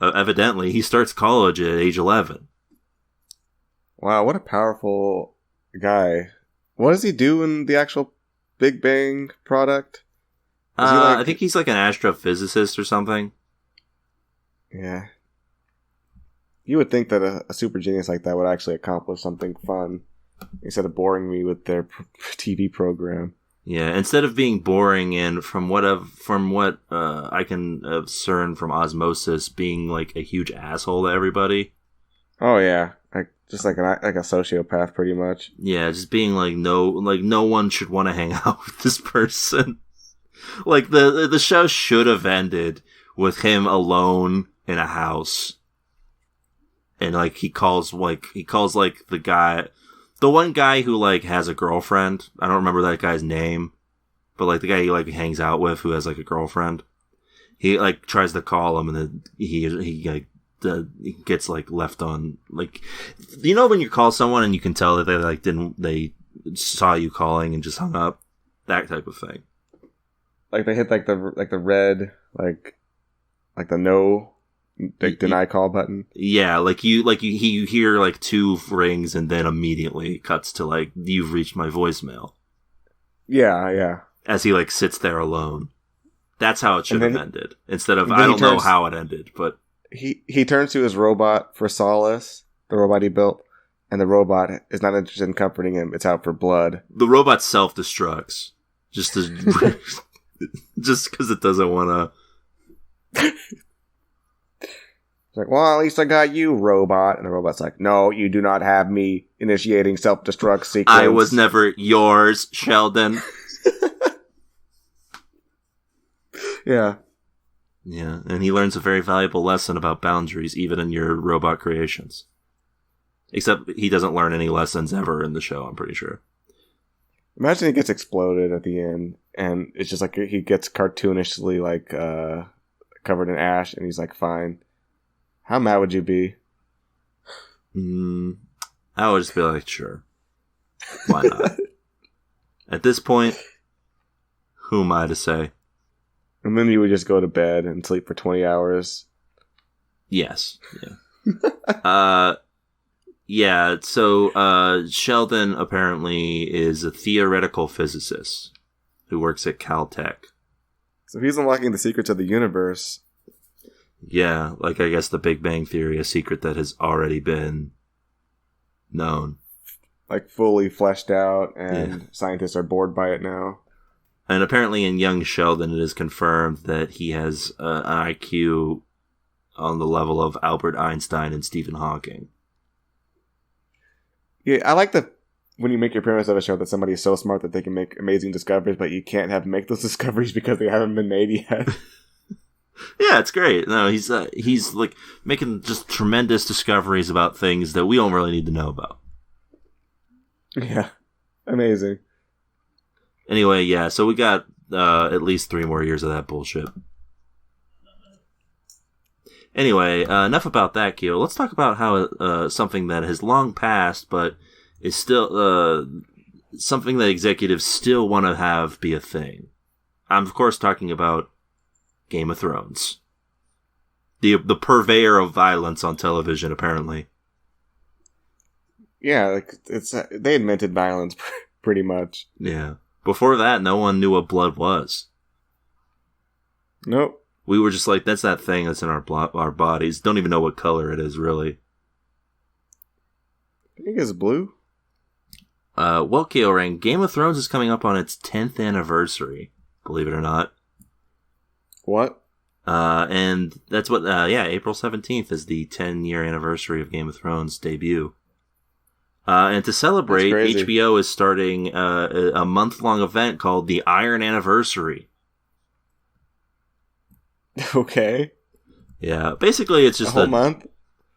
Evidently, he starts college at age 11. Wow, what a powerful guy. What does he do in the actual Big Bang product? I think he's like an astrophysicist or something. Yeah. You would think that a super genius like that would actually accomplish something fun instead of boring me with their TV program. Yeah, instead of being boring and from what I can discern from osmosis, being like a huge asshole to everybody. Oh yeah, just like a sociopath, pretty much. Yeah, just being no one should want to hang out with this person. Like, the show should have ended with him alone in a house. And, like, he calls, like, the one guy who, like, has a girlfriend. I don't remember that guy's name. But, like, the guy he, like, hangs out with who has, like, a girlfriend. He, like, tries to call him, and then he like, he gets, like, left on, like, you know when you call someone and you can tell that they, like, they saw you calling and just hung up? That type of thing. Like, they hit, like, the red, like the no, like, deny call button. Yeah, you hear, like, 2 rings, and then immediately it cuts to, like, you've reached my voicemail. Yeah. As he, like, sits there alone. That's how it should have ended. Instead of, I don't know how it ended, but... He turns to his robot for solace, the robot he built, and the robot is not interested in comforting him. It's out for blood. The robot self-destructs. Just because it doesn't want to... It's like, well, at least I got you, robot. And the robot's like, no, you do not have me initiating self-destruct sequence. I was never yours, Sheldon. Yeah. Yeah, and he learns a very valuable lesson about boundaries, even in your robot creations. Except he doesn't learn any lessons ever in the show, I'm pretty sure. Imagine he gets exploded at the end, and it's just like he gets cartoonishly, like, covered in ash, and he's like, fine. How mad would you be? I would just be like, sure. Why not? At this point, who am I to say? And then you would just go to bed and sleep for 20 hours. Yes. Yeah. Yeah, so Sheldon apparently is a theoretical physicist who works at Caltech. So he's unlocking the secrets of the universe. Yeah, like I guess the Big Bang Theory, a secret that has already been known. Like fully fleshed out, and scientists are bored by it now. And apparently in young Sheldon, it is confirmed that he has an IQ on the level of Albert Einstein and Stephen Hawking. Yeah, I like when you make your premise of a show that somebody is so smart that they can make amazing discoveries, but you can't have them make those discoveries because they haven't been made yet. Yeah, it's great. No, he's like making just tremendous discoveries about things that we don't really need to know about. Yeah, amazing. Anyway, yeah, so we got at least 3 more years of that bullshit. Anyway, enough about that, Keo. Let's talk about how something that has long passed, but is still something that executives still want to have be a thing. I'm, of course, talking about Game of Thrones. The purveyor of violence on television, apparently. Yeah, like they invented violence pretty much. Yeah. Before that, no one knew what blood was. Nope. We were just like, that's that thing that's in our bodies. Don't even know what color it is, really. I think it's blue. Well, Kyoran, Game of Thrones is coming up on its 10th anniversary, believe it or not. What? And that's what, April 17th is the 10-year anniversary of Game of Thrones' debut. And to celebrate, HBO is starting a month-long event called the Iron Anniversary. Okay. Yeah, basically it's just a whole month?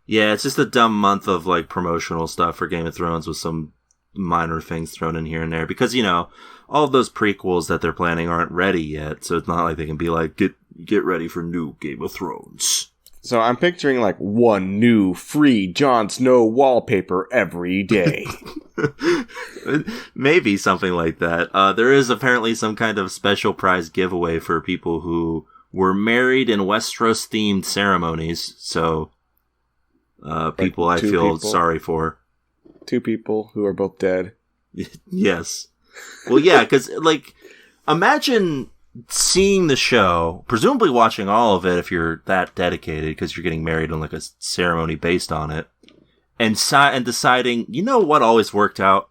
Yeah, it's just a dumb month of, like, promotional stuff for Game of Thrones with some minor things thrown in here and there. Because, you know, all of those prequels that they're planning aren't ready yet, so it's not like they can be like, get ready for new Game of Thrones. So I'm picturing, like, one new free Jon Snow wallpaper every day. Maybe something like that. There is apparently some kind of special prize giveaway for people who were married in Westeros-themed ceremonies, so people like I feel sorry for. 2 people who are both dead. Yes. Well, yeah, because, like, imagine seeing the show, presumably watching all of it if you're that dedicated, because you're getting married in, like, a ceremony based on it, and deciding, you know what always worked out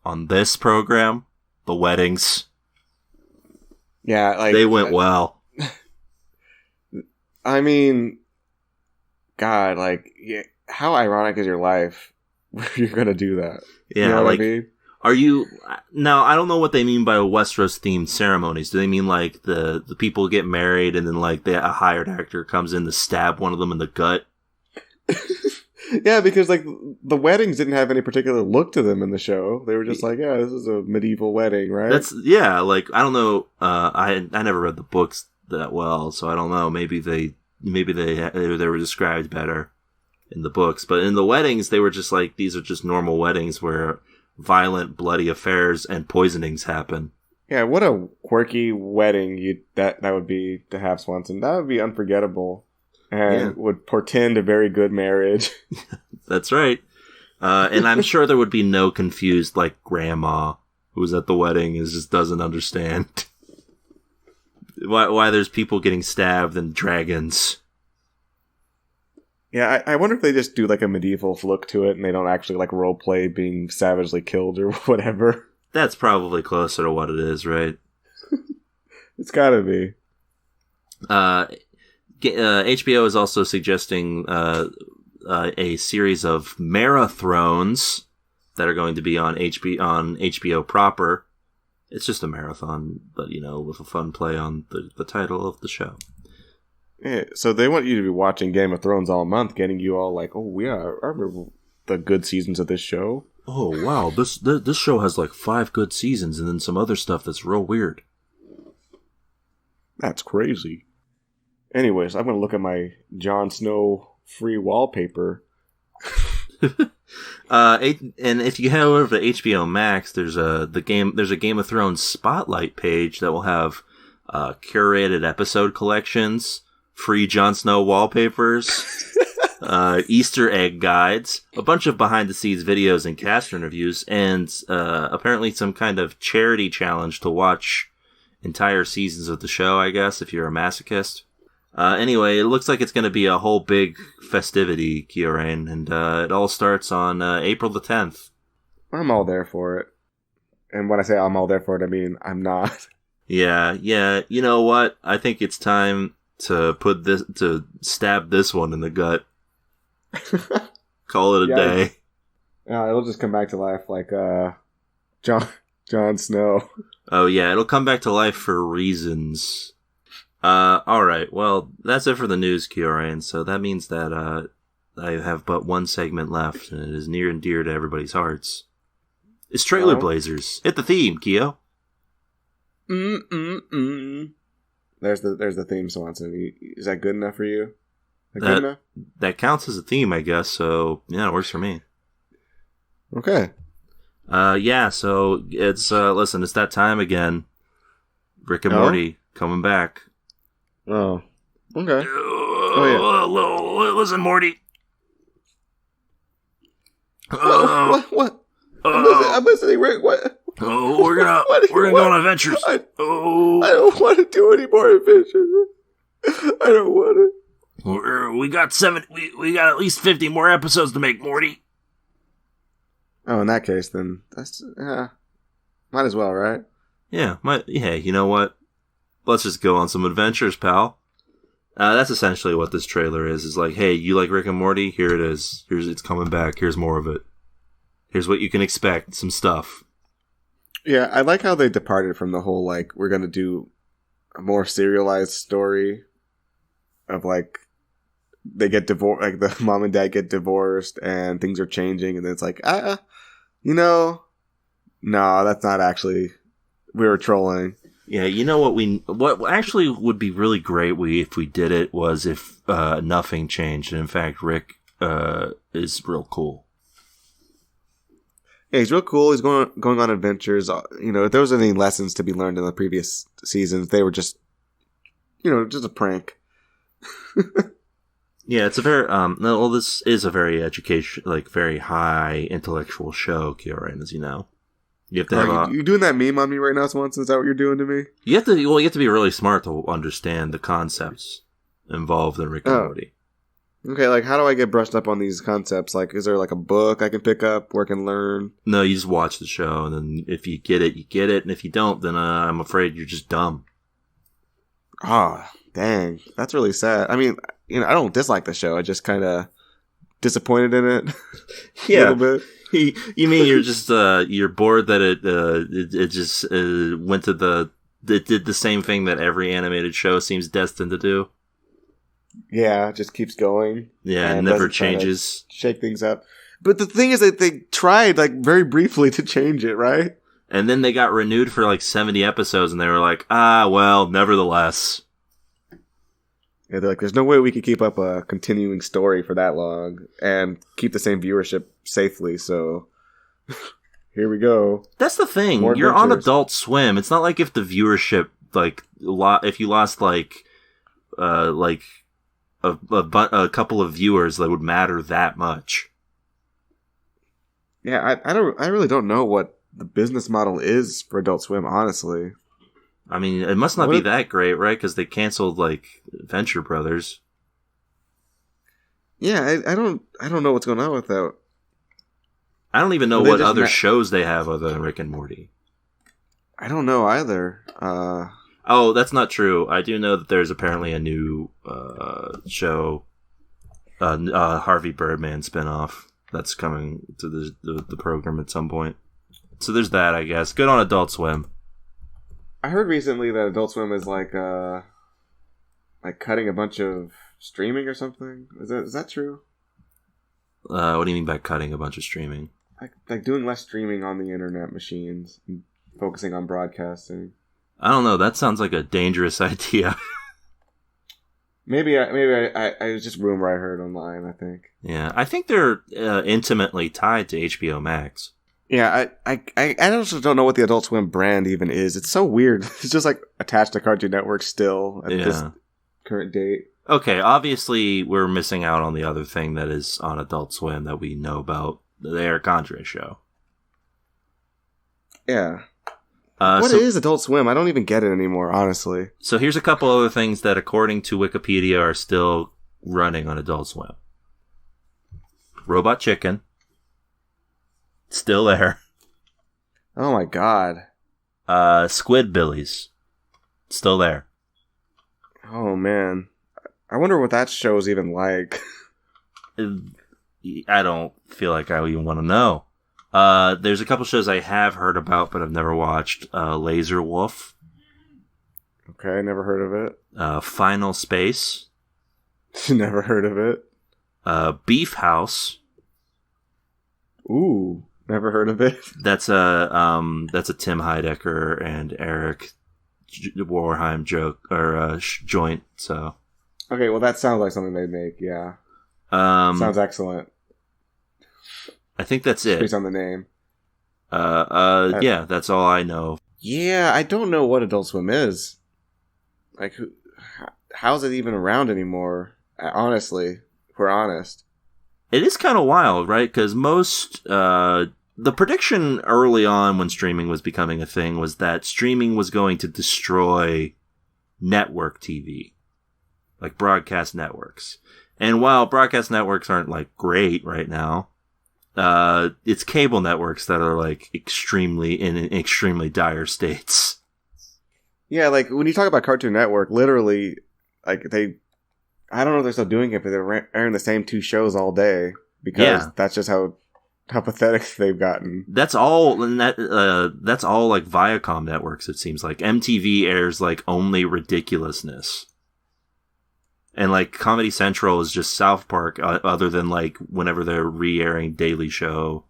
on this program? The weddings. Yeah, like... They went well. I mean, God, like, yeah, how ironic is your life where you're gonna do that? Yeah, you know like, what I mean? Are you now? I don't know what they mean by Westeros themed ceremonies. Do they mean like the people get married and then like a hired actor comes in to stab one of them in the gut? Yeah, because like the weddings didn't have any particular look to them in the show. They were just like, yeah, this is a medieval wedding, right? Like I don't know. I never read the books that well, so I don't know. Maybe they were described better in the books, but in the weddings they were just like, these are just normal weddings where violent, bloody affairs and poisonings happen. Yeah, what a quirky wedding that would be to have, Swanson. That would be unforgettable and would portend a very good marriage. That's right. And I'm sure there would be no confused, like, grandma who's at the wedding and just doesn't understand why there's people getting stabbed and dragons. Yeah, I wonder if they just do like a medieval look to it and they don't actually like role play being savagely killed or whatever. That's probably closer to what it is, right? It's gotta be. HBO is also suggesting a series of marathons that are going to be on HBO proper. It's just a marathon, but with a fun play on the title of the show. Yeah, so they want you to be watching Game of Thrones all month, getting you all like, oh yeah, I remember the good seasons of this show. Oh wow, this show has like 5 good seasons and then some other stuff that's real weird. That's crazy. Anyways, I'm gonna look at my Jon Snow free wallpaper. And if you head over to HBO Max, there's a Game of Thrones spotlight page that will have curated episode collections, free Jon Snow wallpapers, Easter egg guides, a bunch of behind the scenes videos and cast interviews, and apparently some kind of charity challenge to watch entire seasons of the show, I guess, if you're a masochist. Anyway, it looks like it's going to be a whole big festivity, Kyorain, and it all starts on April the 10th. I'm all there for it. And when I say I'm all there for it, I mean I'm not. Yeah. You know what? I think it's time to stab this one in the gut. Call it a day. It'll just come back to life like Jon Snow. Oh yeah, it'll come back to life for reasons. Alright, well, that's it for the news, Kyorain, so that means that I have but one segment left, and it is near and dear to everybody's hearts. It's Trailer Blazers. Hit the theme, Kyo. There's the theme, Swanson. Is that good enough for you? Good enough? That counts as a theme, I guess, so yeah, it works for me. Okay. So it's, listen, it's that time again. Rick and Morty coming back. Oh. Okay. Listen, Morty. What? I'm listening, Rick. What? Oh, we're gonna go on adventures. I don't want to do any more adventures. I don't want it. We got we got at least 50 more episodes to make, Morty. Oh, in that case, then that's might as well, right? Yeah, you know what? Let's just go on some adventures, pal. That's essentially what this trailer is. It's like, hey, you like Rick and Morty? Here it is. It's coming back. Here's more of it. Here's what you can expect. Some stuff. Yeah, I like how they departed from the whole, like, we're going to do a more serialized story of, like, they get divorced, like, the mom and dad get divorced and things are changing, and then it's like, no, that's not actually, we were trolling. Yeah, you know what actually would be really great if we did it was if nothing changed, and in fact, Rick is real cool. Yeah, he's real cool. He's going on adventures. If there was any lessons to be learned in the previous seasons, they were just a prank. Yeah, it's a very this is a very very high intellectual show, Kyorain, as you know. You have to have you doing that meme on me right now, Swanson? Is that what you're doing to me? You have to be really smart to understand the concepts involved in Rick and Morty. Okay, like, how do I get brushed up on these concepts? Like, is there, like, a book I can pick up where I can learn? No, you just watch the show, and then if you get it, you get it, and if you don't, then I'm afraid you're just dumb. Ah, dang. That's really sad. I mean, I don't dislike the show. I just kind of disappointed in it. Yeah. A little bit. You mean you're just you're bored that it just went to it did the same thing that every animated show seems destined to do? Yeah, it just keeps going. Yeah, and never changes. Shake things up. But the thing is that they tried like very briefly to change it, right? And then they got renewed for like 70 episodes, and they were like, well, nevertheless. Yeah, they're like, there's no way we could keep up a continuing story for that long and keep the same viewership safely, so here we go. That's the thing. More You're on adventures. Adult Swim. It's not like if the viewership, like, if you lost like a couple of viewers, that would matter that much. Yeah, I really don't know what the business model is for Adult Swim, honestly. I mean, it must not be that great, right? Because they canceled like Venture Brothers. Yeah, I don't know what's going on with that. I don't even know what other shows they have other than Rick and Morty. I don't know either. Oh, that's not true. I do know that there's apparently a new show, Harvey Birdman spinoff that's coming to the program at some point. So there's that, I guess. Good on Adult Swim. I heard recently that Adult Swim is like cutting a bunch of streaming or something. Is that true? What do you mean by cutting a bunch of streaming? Like doing less streaming on the internet machines and focusing on broadcasting. I don't know. That sounds like a dangerous idea. Maybe I was just rumor I heard online, I think. Yeah, I think they're intimately tied to HBO Max. Yeah, I also don't know what the Adult Swim brand even is. It's so weird. It's just like attached to Cartoon Network still at this current date. Okay, obviously we're missing out on the other thing that is on Adult Swim that we know about, the Eric Andre show. Yeah. What is Adult Swim? I don't even get it anymore, honestly. So here's a couple other things that, according to Wikipedia, are still running on Adult Swim. Robot Chicken. Still there. Oh my god. Squidbillies. Still there. Oh man. I wonder what that show is even like. I don't feel like I even want to know. There's a couple shows I have heard about, but I've never watched. Laser Wolf. Okay, never heard of it. Final Space. Never heard of it. Beef House. Ooh, never heard of it. That's a Tim Heidecker and Eric Warheim joke or joint. So okay, well that sounds like something they'd make. Yeah, sounds excellent. I think that's it. Based on the name. Yeah, that's all I know. Yeah, I don't know what Adult Swim is. Like, how's it even around anymore? Honestly, if we're honest. It is kind of wild, right? Because most, the prediction early on when streaming was becoming a thing was that streaming was going to destroy network TV. Like broadcast networks. And while broadcast networks aren't like great right now, it's cable networks that are like in extremely dire states. Yeah, like when you talk about Cartoon Network, literally, like I don't know if they're still doing it, but they're airing the same two shows all day because that's just how pathetic they've gotten. That's all, and that's all like Viacom networks. It seems like MTV airs like only ridiculousness. And, like, Comedy Central is just South Park, other than, like, whenever they're re-airing Daily Show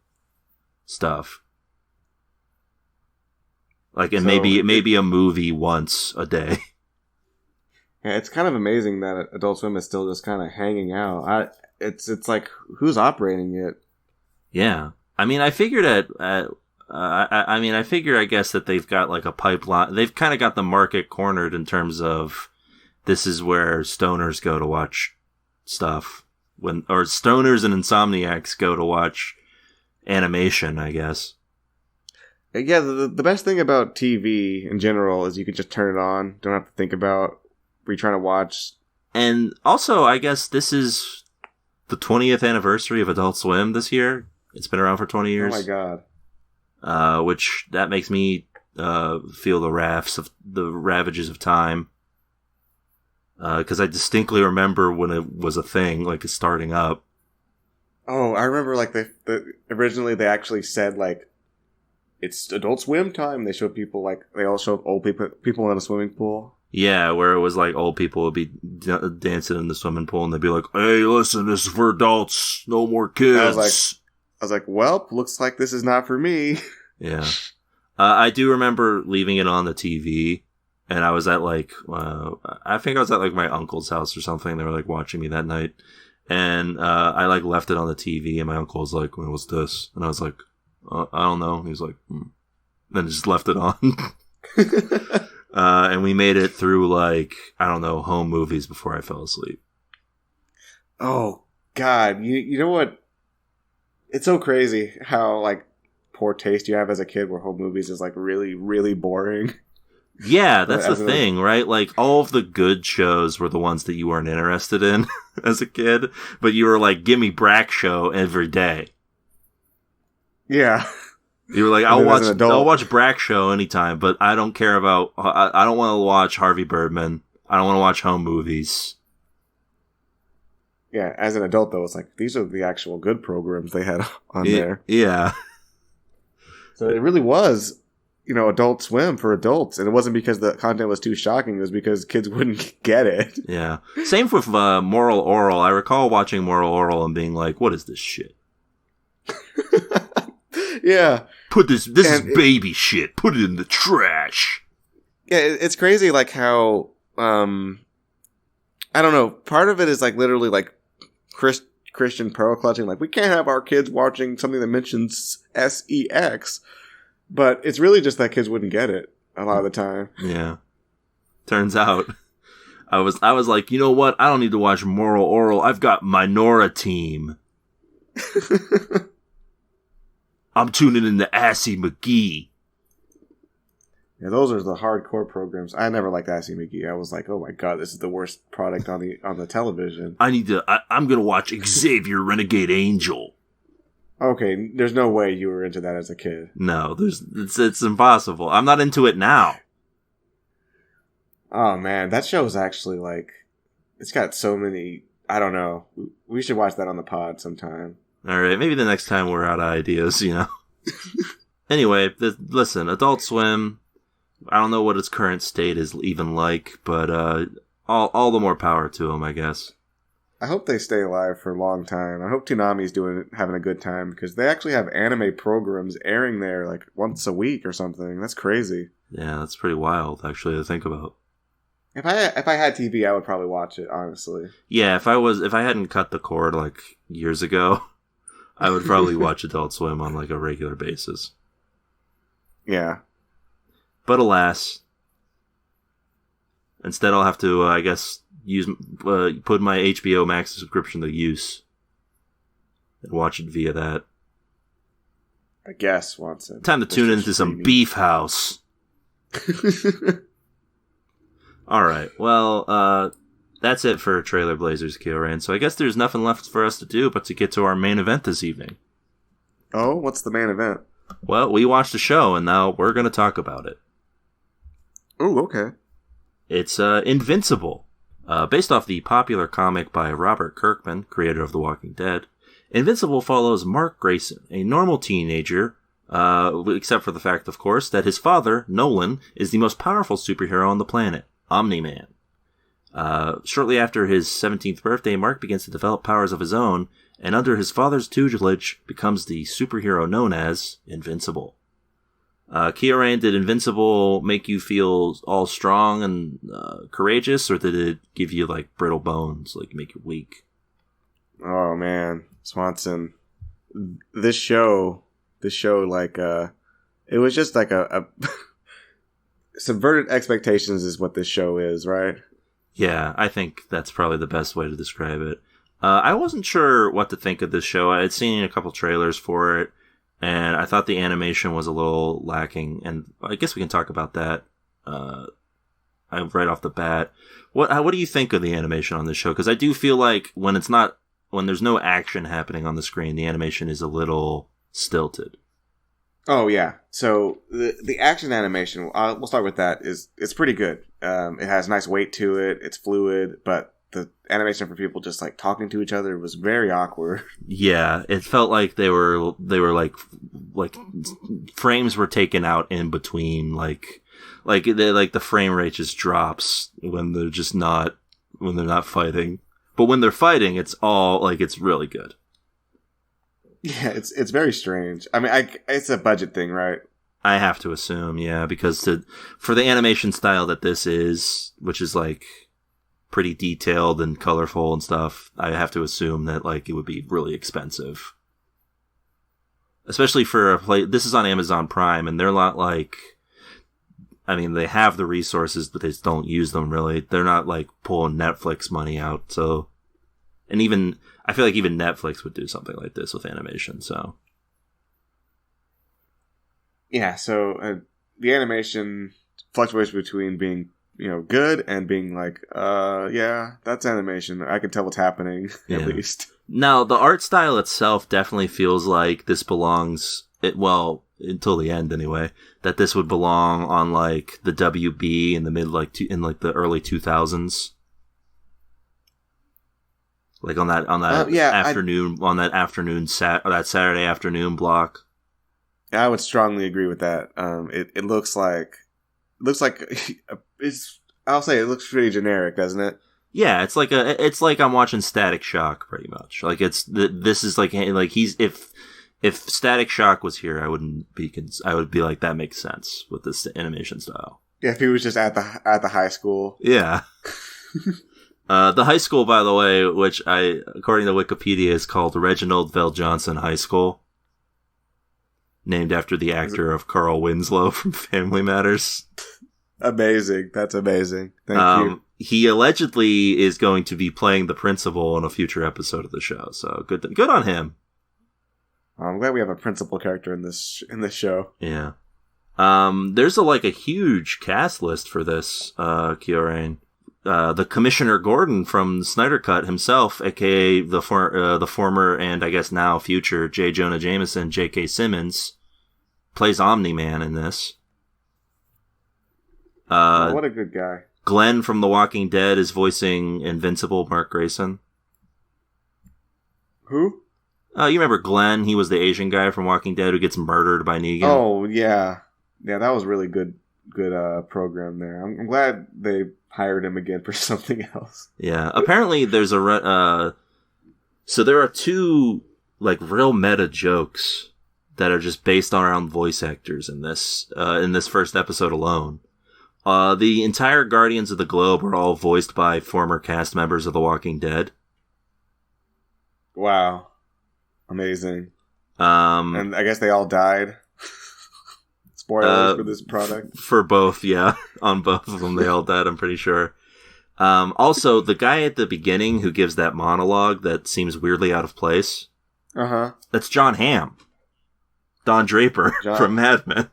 stuff. Like, and maybe a movie once a day. Yeah, it's kind of amazing that Adult Swim is still just kind of hanging out. It's like, who's operating it? Yeah. I mean, I figured I guess that they've got, like, a pipeline. They've kind of got the market cornered in terms of this is where stoners go to watch stuff or stoners and insomniacs go to watch animation, I guess. Yeah, the best thing about TV in general is you can just turn it on. Don't have to think about what you're trying to watch. And also, I guess this is the 20th anniversary of Adult Swim this year. It's been around for 20 years. Oh my god. Which that makes me feel the ravages of time. Because I distinctly remember when it was a thing, like starting up. Oh, I remember like originally they actually said like it's Adult Swim time. They showed people like they all showed old people in a swimming pool. Yeah, where it was like old people would be dancing in the swimming pool, and they'd be like, "Hey, listen, this is for adults, no more kids." I was like, well, looks like this is not for me. Yeah, I do remember leaving it on the TV, and I was at like, I think I was at like my uncle's house or something. They were like watching me that night, and I like left it on the TV, and my uncle was like, "What's this?" And I was like, "I don't know." And he was like, Then just left it on. And we made it through like, I don't know, home movies before I fell asleep. Oh God, you know what? It's so crazy how like poor taste you have as a kid where home movies is like really, really boring. Yeah, that's the thing, right? Like, all of the good shows were the ones that you weren't interested in as a kid, but you were like, give me Brack Show every day. Yeah. You were like, I'll watch Brack Show anytime, but I don't care about, I don't want to watch Harvey Birdman. I don't want to watch home movies. Yeah, as an adult though, it's like, these are the actual good programs they had on there. Yeah. So it really was, Adult Swim for adults. And it wasn't because the content was too shocking. It was because kids wouldn't get it. Yeah. Same with Moral Oral. I recall watching Moral Oral and being like, what is this shit? Yeah. This is baby shit. Put it in the trash. Yeah, it's crazy like how, I don't know, part of it is like literally like Christian pearl clutching. Like, we can't have our kids watching something that mentions sex. But it's really just that kids wouldn't get it a lot of the time. Yeah. Turns out, I was like, you know what? I don't need to watch Moral Oral. I've got Minora Team. I'm tuning in to Assy McGee. Yeah, those are the hardcore programs. I never liked Assy McGee. I was like, oh my god, this is the worst product on the television. I'm gonna watch Xavier Renegade Angel. Okay, there's no way you were into that as a kid. No, it's impossible. I'm not into it now. Oh man, that show is actually like, it's got so many, I don't know. We should watch that on the pod sometime. Alright, maybe the next time we're out of ideas, Anyway, listen, Adult Swim, I don't know what its current state is even like, but all the more power to them, I guess. I hope they stay alive for a long time. I hope Toonami's having a good time, because they actually have anime programs airing there like once a week or something. That's crazy. Yeah, that's pretty wild, actually, to think about. If I had TV, I would probably watch it, honestly. Yeah, if I hadn't cut the cord like years ago, I would probably watch Adult Swim on like a regular basis. Yeah. But alas, instead I'll have to, I guess, put my HBO Max subscription to use and watch it via that. I guess, Watson. Time to tune into some Beef House. Alright, well, that's it for Trailer Blazers, Kyoran. So I guess there's nothing left for us to do but to get to our main event this evening. Oh, what's the main event? Well, we watched the show, and now we're going to talk about it. Oh, okay. It's Invincible. Based off the popular comic by Robert Kirkman, creator of The Walking Dead, Invincible follows Mark Grayson, a normal teenager, except for the fact, of course, that his father, Nolan, is the most powerful superhero on the planet, Omni-Man. Shortly after his 17th birthday, Mark begins to develop powers of his own, and under his father's tutelage becomes the superhero known as Invincible. Kyoran, did Invincible make you feel all strong and courageous, or did it give you like brittle bones, like make you weak? Oh man, Swanson, this show, like, it was just like a subverted expectations is what this show is, right? Yeah, I think that's probably the best way to describe it. I wasn't sure what to think of this show. I had seen a couple trailers for it, and I thought the animation was a little lacking, and I guess we can talk about that right off the bat. What do you think of the animation on this show? Because I do feel like when there's no action happening on the screen, the animation is a little stilted. Oh yeah, so the action animation, we'll start with that. It's pretty good. It has nice weight to it. It's fluid, but the animation for people just like talking to each other was very awkward. Yeah, it felt like they were like frames were taken out in between, like the frame rate just drops when they're not fighting. But when they're fighting, it's all like it's really good. Yeah, it's very strange. I mean, it's a budget thing, right? I have to assume, yeah, because for the animation style that this is, which is like pretty detailed and colorful and stuff, I have to assume that like it would be really expensive. Especially for this is on Amazon Prime, and they're not like, I mean, they have the resources, but they just don't use them really. They're not like pulling Netflix money out, so, and even, I feel like even Netflix would do something like this with animation, so. Yeah, so the animation fluctuates between being, good and being like, yeah, that's animation. I can tell what's happening, at least. Now, the art style itself definitely feels like this belongs, until the end anyway, that this would belong on like the WB in the the early 2000s. Like on that that Saturday afternoon block. I would strongly agree with that. It looks like I'll say it looks pretty generic, doesn't it? Yeah, it's like I'm watching Static Shock pretty much. Like this is like he's if Static Shock was here, I would be like, that makes sense with this animation style. Yeah, if he was just at the high school. Yeah. The high school, by the way, which according to Wikipedia, is called Reginald Vell Johnson High School. Named after the actor of Carl Winslow from Family Matters. Amazing. That's amazing. Thank you. He allegedly is going to be playing the principal in a future episode of the show. So good on him. I'm glad we have a principal character in this show. Yeah. There's a huge cast list for this, Kyorain. The Commissioner Gordon from Snyder Cut himself, aka the former and I guess now future J. Jonah Jameson, J.K. Simmons, plays Omni-Man in this. What a good guy. Glenn from The Walking Dead is voicing Invincible, Mark Grayson. Who? You remember Glenn? He was the Asian guy from Walking Dead who gets murdered by Negan. Oh, yeah. Yeah, that was really good program there. I'm glad they hired him again for something else. Yeah, apparently there's so there are two real meta jokes that are just based around voice actors in this first episode alone. The entire Guardians of the Globe are all voiced by former cast members of The Walking Dead. Wow. Amazing. And I guess they all died. Spoilers for this product. For both, yeah. On both of them, they all died, I'm pretty sure. Also, the guy at the beginning who gives that monologue that seems weirdly out of place. Uh-huh. That's John Hamm. Don Draper from Mad Men.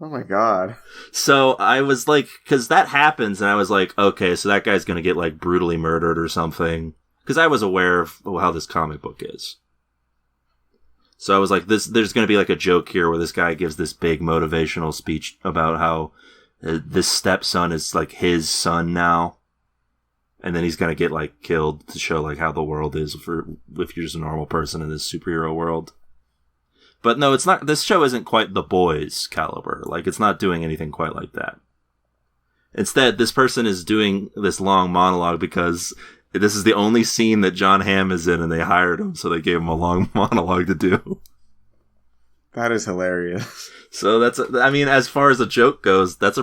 Oh my god. So I was like, because that happens, and I was like, okay, so that guy's going to get brutally murdered or something. Because I was aware of how this comic book is. So I was like, there's going to be a joke here where this guy gives this big motivational speech about how this stepson is his son now. And then he's going to get killed to show how the world is if you're just a normal person in this superhero world. But no, it's not, this show isn't quite The Boys caliber. It's not doing anything quite like that. Instead, this person is doing this long monologue because this is the only scene that John Hamm is in, and they hired him, so they gave him a long monologue to do. That is hilarious. So as far as a joke goes, that's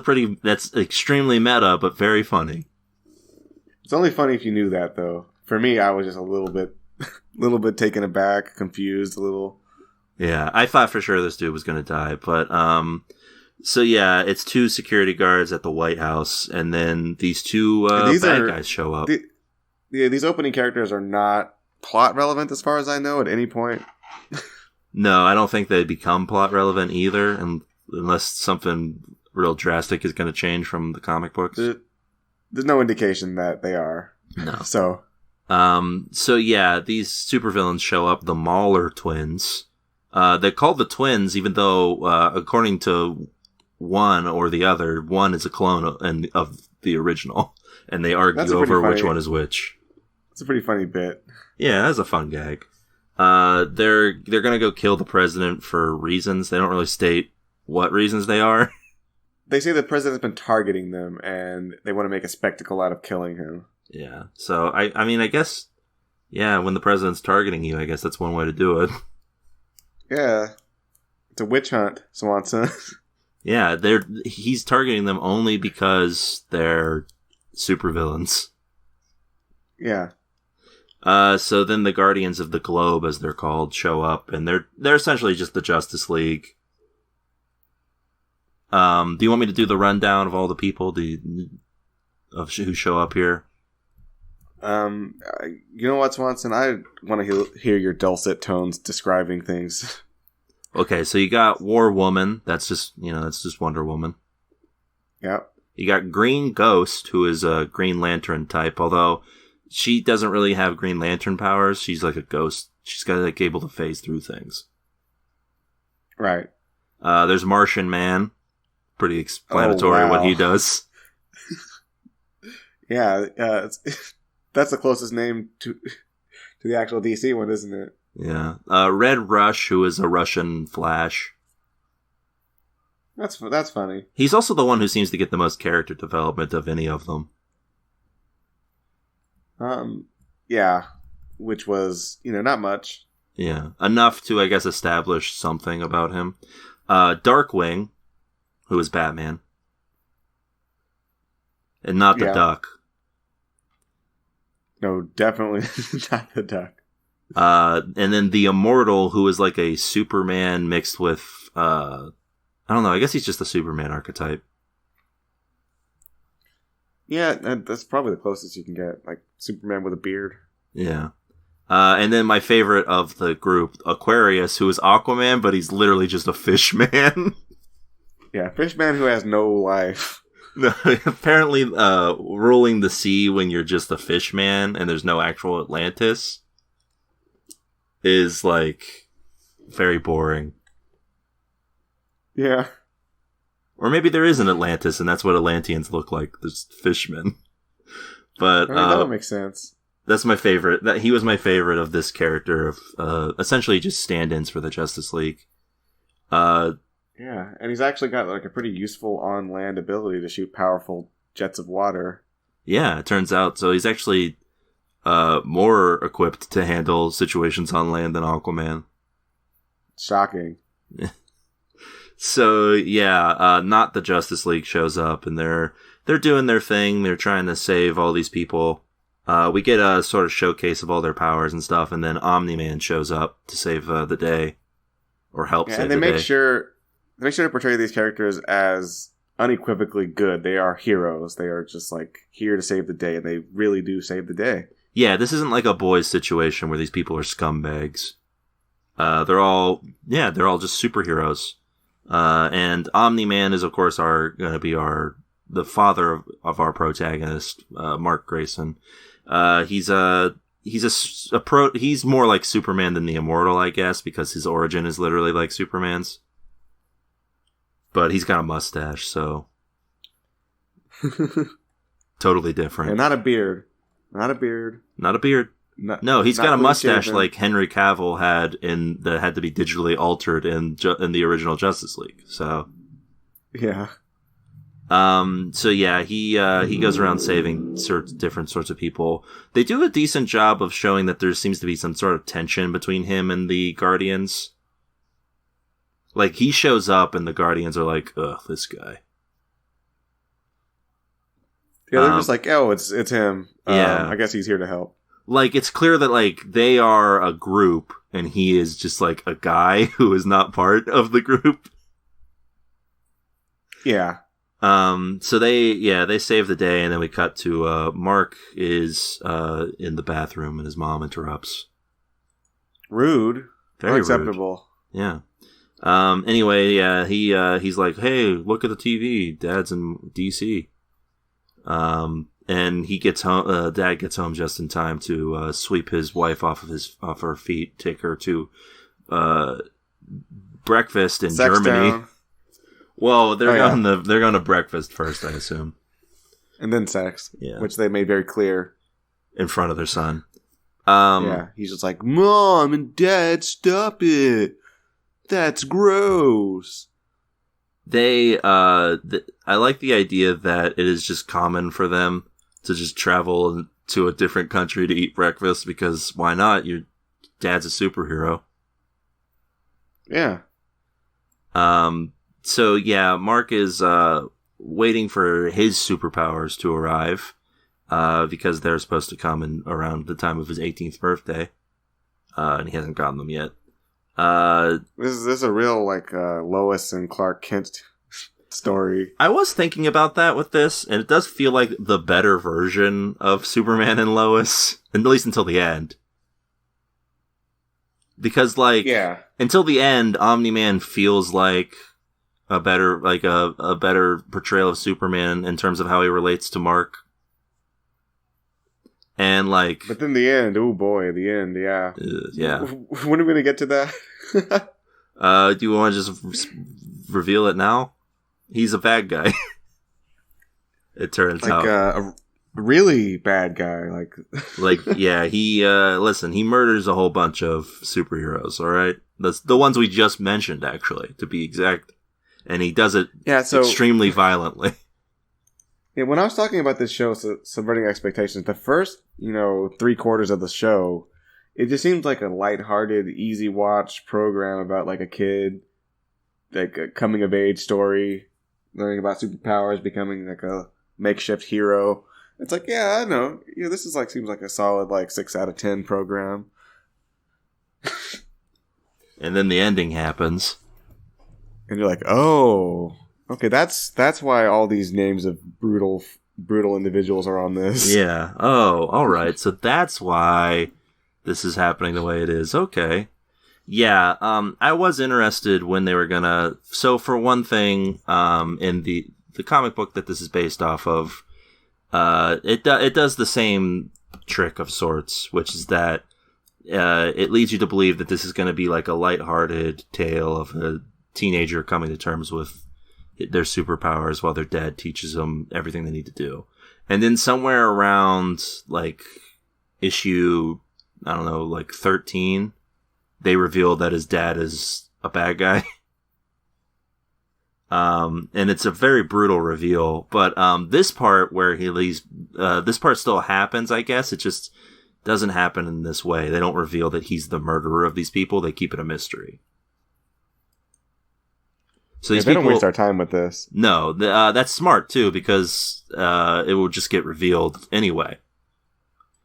extremely meta, but very funny. It's only funny if you knew that, though. For me, I was just a little bit taken aback, confused, a little. Yeah, I thought for sure this dude was going to die, but so yeah, it's two security guards at the White House, and then these two bad guys show up. These opening characters are not plot relevant as far as I know at any point. No, I don't think they become plot relevant either, unless something real drastic is going to change from the comic books. There's no indication that they are. No. So yeah, these supervillains show up, the Mauler twins. They're called the twins, even though, according to one or the other, one is a clone of the original. and they argue over which one is which. It's a pretty funny bit. Yeah, that's a fun gag. They're gonna go kill the president for reasons. They don't really state what reasons they are. They say the president's been targeting them, and they want to make a spectacle out of killing him. Yeah. So I mean, I guess, yeah, when the president's targeting you, I guess that's one way to do it. Yeah, it's a witch hunt, Swanson. Yeah, he's targeting them only because they're supervillains. Yeah. So then the Guardians of the Globe, as they're called, show up, and they're essentially just the Justice League. Do you want me to do the rundown of all the people who show up here? You know what, Swanson? I want to hear your dulcet tones describing things. Okay, so you got War Woman. That's just Wonder Woman. Yep. You got Green Ghost, who is a Green Lantern type, although she doesn't really have Green Lantern powers. She's like a ghost. She's got like able to phase through things. Right. There's Martian Man. Pretty explanatory what he does. Yeah, that's the closest name to the actual DC one, isn't it? Yeah. Red Rush, who is a Russian Flash. That's funny. He's also the one who seems to get the most character development of any of them. Yeah, which was, not much. Yeah, enough to, I guess, establish something about him. Darkwing, who is Batman. And not the Duck. No, definitely not the Duck. And then the Immortal, who is like a Superman mixed with, I don't know, I guess he's just a Superman archetype. Yeah, that's probably the closest you can get, like Superman with a beard. Yeah. And then my favorite of the group, Aquarius, who is Aquaman, but he's literally just a fish man. Yeah, fish man who has no life. Apparently, ruling the sea when you're just a fish man and there's no actual Atlantis is, like, very boring. Yeah. Or maybe there is an Atlantis and that's what Atlanteans look like. There's fishmen. But that would make sense. That's my favorite. He was my favorite of this character of essentially just stand-ins for the Justice League. Yeah, and he's actually got like a pretty useful on-land ability to shoot powerful jets of water. Yeah, it turns out. So he's actually more equipped to handle situations on land than Aquaman. Shocking. So yeah, not the Justice League shows up, and they're doing their thing. They're trying to save all these people. We get a sort of showcase of all their powers and stuff, and then Omni-Man shows up to save the day, or help save the day. And they make sure to portray these characters as unequivocally good. They are heroes. They are just like here to save the day, and they really do save the day. Yeah, this isn't like a boys situation where these people are scumbags. They're all just superheroes. And Omni-Man is, of course, going to be the father of our protagonist, Mark Grayson. He's more like Superman than the Immortal, I guess, because his origin is literally like Superman's. But he's got a mustache, so totally different. And not a beard. Not a beard. No, he's got a mustache like Henry Cavill had that had to be digitally altered in the original Justice League. So yeah. So yeah, he goes around saving different sorts of people. They do a decent job of showing that there seems to be some sort of tension between him and the Guardians. Like, he shows up and the Guardians are like, ugh, this guy. Yeah, they're just like, oh, it's him. Yeah. I guess he's here to help. Like, it's clear that, like, they are a group and he is just, like, a guy who is not part of the group. Yeah. So they save the day, and then we cut to, Mark is, in the bathroom and his mom interrupts. Rude. Very unacceptable. Rude. Yeah. Anyway, yeah, he's like, hey, look at the TV. Dad's in DC. And he gets home, Dad gets home just in time to, sweep his wife off her feet, take her to, breakfast in Sex Germany. down. Well, they're going to breakfast first, I assume. And then sex. Yeah. Which they made very clear. In front of their son. Yeah. He's just like, Mom and Dad, stop it. That's gross. I like the idea that it is just common for them to just travel to a different country to eat breakfast because why not? Your dad's a superhero. Yeah. So yeah, Mark is waiting for his superpowers to arrive because they're supposed to come in around the time of his 18th birthday, and he hasn't gotten them yet. This is a real like Lois and Clark Kent story. I was thinking about that with this, and it does feel like the better version of Superman and Lois, at least until the end. Because, like, until the end, Omni-Man feels like a better portrayal of Superman in terms of how he relates to Mark. And, like... But then the end, oh boy, the end, yeah. Yeah. When are we going to get to that? Do you want to just reveal it now? He's a bad guy. It turns out. A really bad guy. Yeah, he murders a whole bunch of superheroes, alright? The ones we just mentioned, actually, to be exact. And he does it extremely violently. Yeah, when I was talking about this show, Subverting Expectations, the first, 3/4 of the show, it just seems like a lighthearted, easy watch program about like a kid, like a coming of age story, learning about superpowers, becoming like a makeshift hero. It's like, yeah, I know. Yeah, this is seems like a solid 6 out of 10 program. And then the ending happens. And you're like, oh, okay, that's why all these names of brutal individuals are on this. Yeah. Oh, all right. So that's why this is happening the way it is. Okay. Yeah. I was interested when they were gonna. So for one thing, in the comic book that this is based off of, it does the same trick of sorts, which is that it leads you to believe that this is going to be like a lighthearted tale of a teenager coming to terms with their superpowers while their dad teaches them everything they need to do. And then somewhere around issue, I don't know, 13, they reveal that his dad is a bad guy. And it's a very brutal reveal, but this part where he leaves, this part still happens, I guess. It just doesn't happen in this way. They don't reveal that he's the murderer of these people. They keep it a mystery. So they don't waste our time with this. No, that's smart too, because it will just get revealed anyway.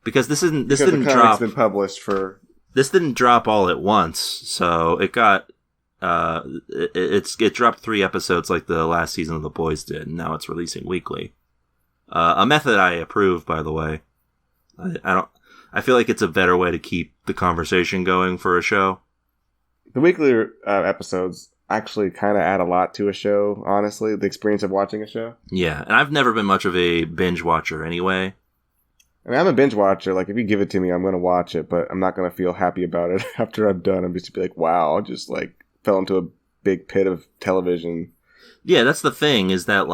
Because this didn't drop. Been published for. This didn't drop all at once, so it got. It dropped 3 episodes like the last season of The Boys did, and now it's releasing weekly. A method I approve, by the way. I feel like it's a better way to keep the conversation going for a show. The weekly episodes actually kind of add a lot to a show, honestly. The experience of watching a show. Yeah, and I've never been much of a binge watcher anyway. I mean, I'm a binge watcher. If you give it to me, I'm going to watch it, but I'm not going to feel happy about it after I'm done. I'm just be like, wow, I just fell into a big pit of television. Yeah, that's the thing, is that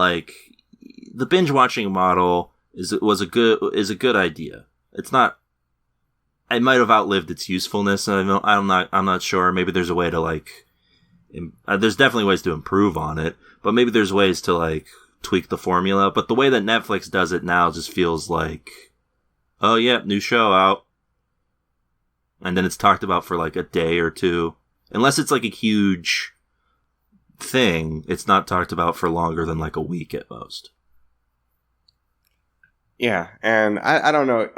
the binge watching model is a good idea. It's not. It might have outlived its usefulness. I'm not sure. Maybe there's a way to there's definitely ways to improve on it, but maybe there's ways to tweak the formula. But the way that Netflix does it now just feels like, oh yeah, new show out, and then it's talked about for a day or two. Unless it's a huge thing, it's not talked about for longer than a week at most. Yeah, and I don't know.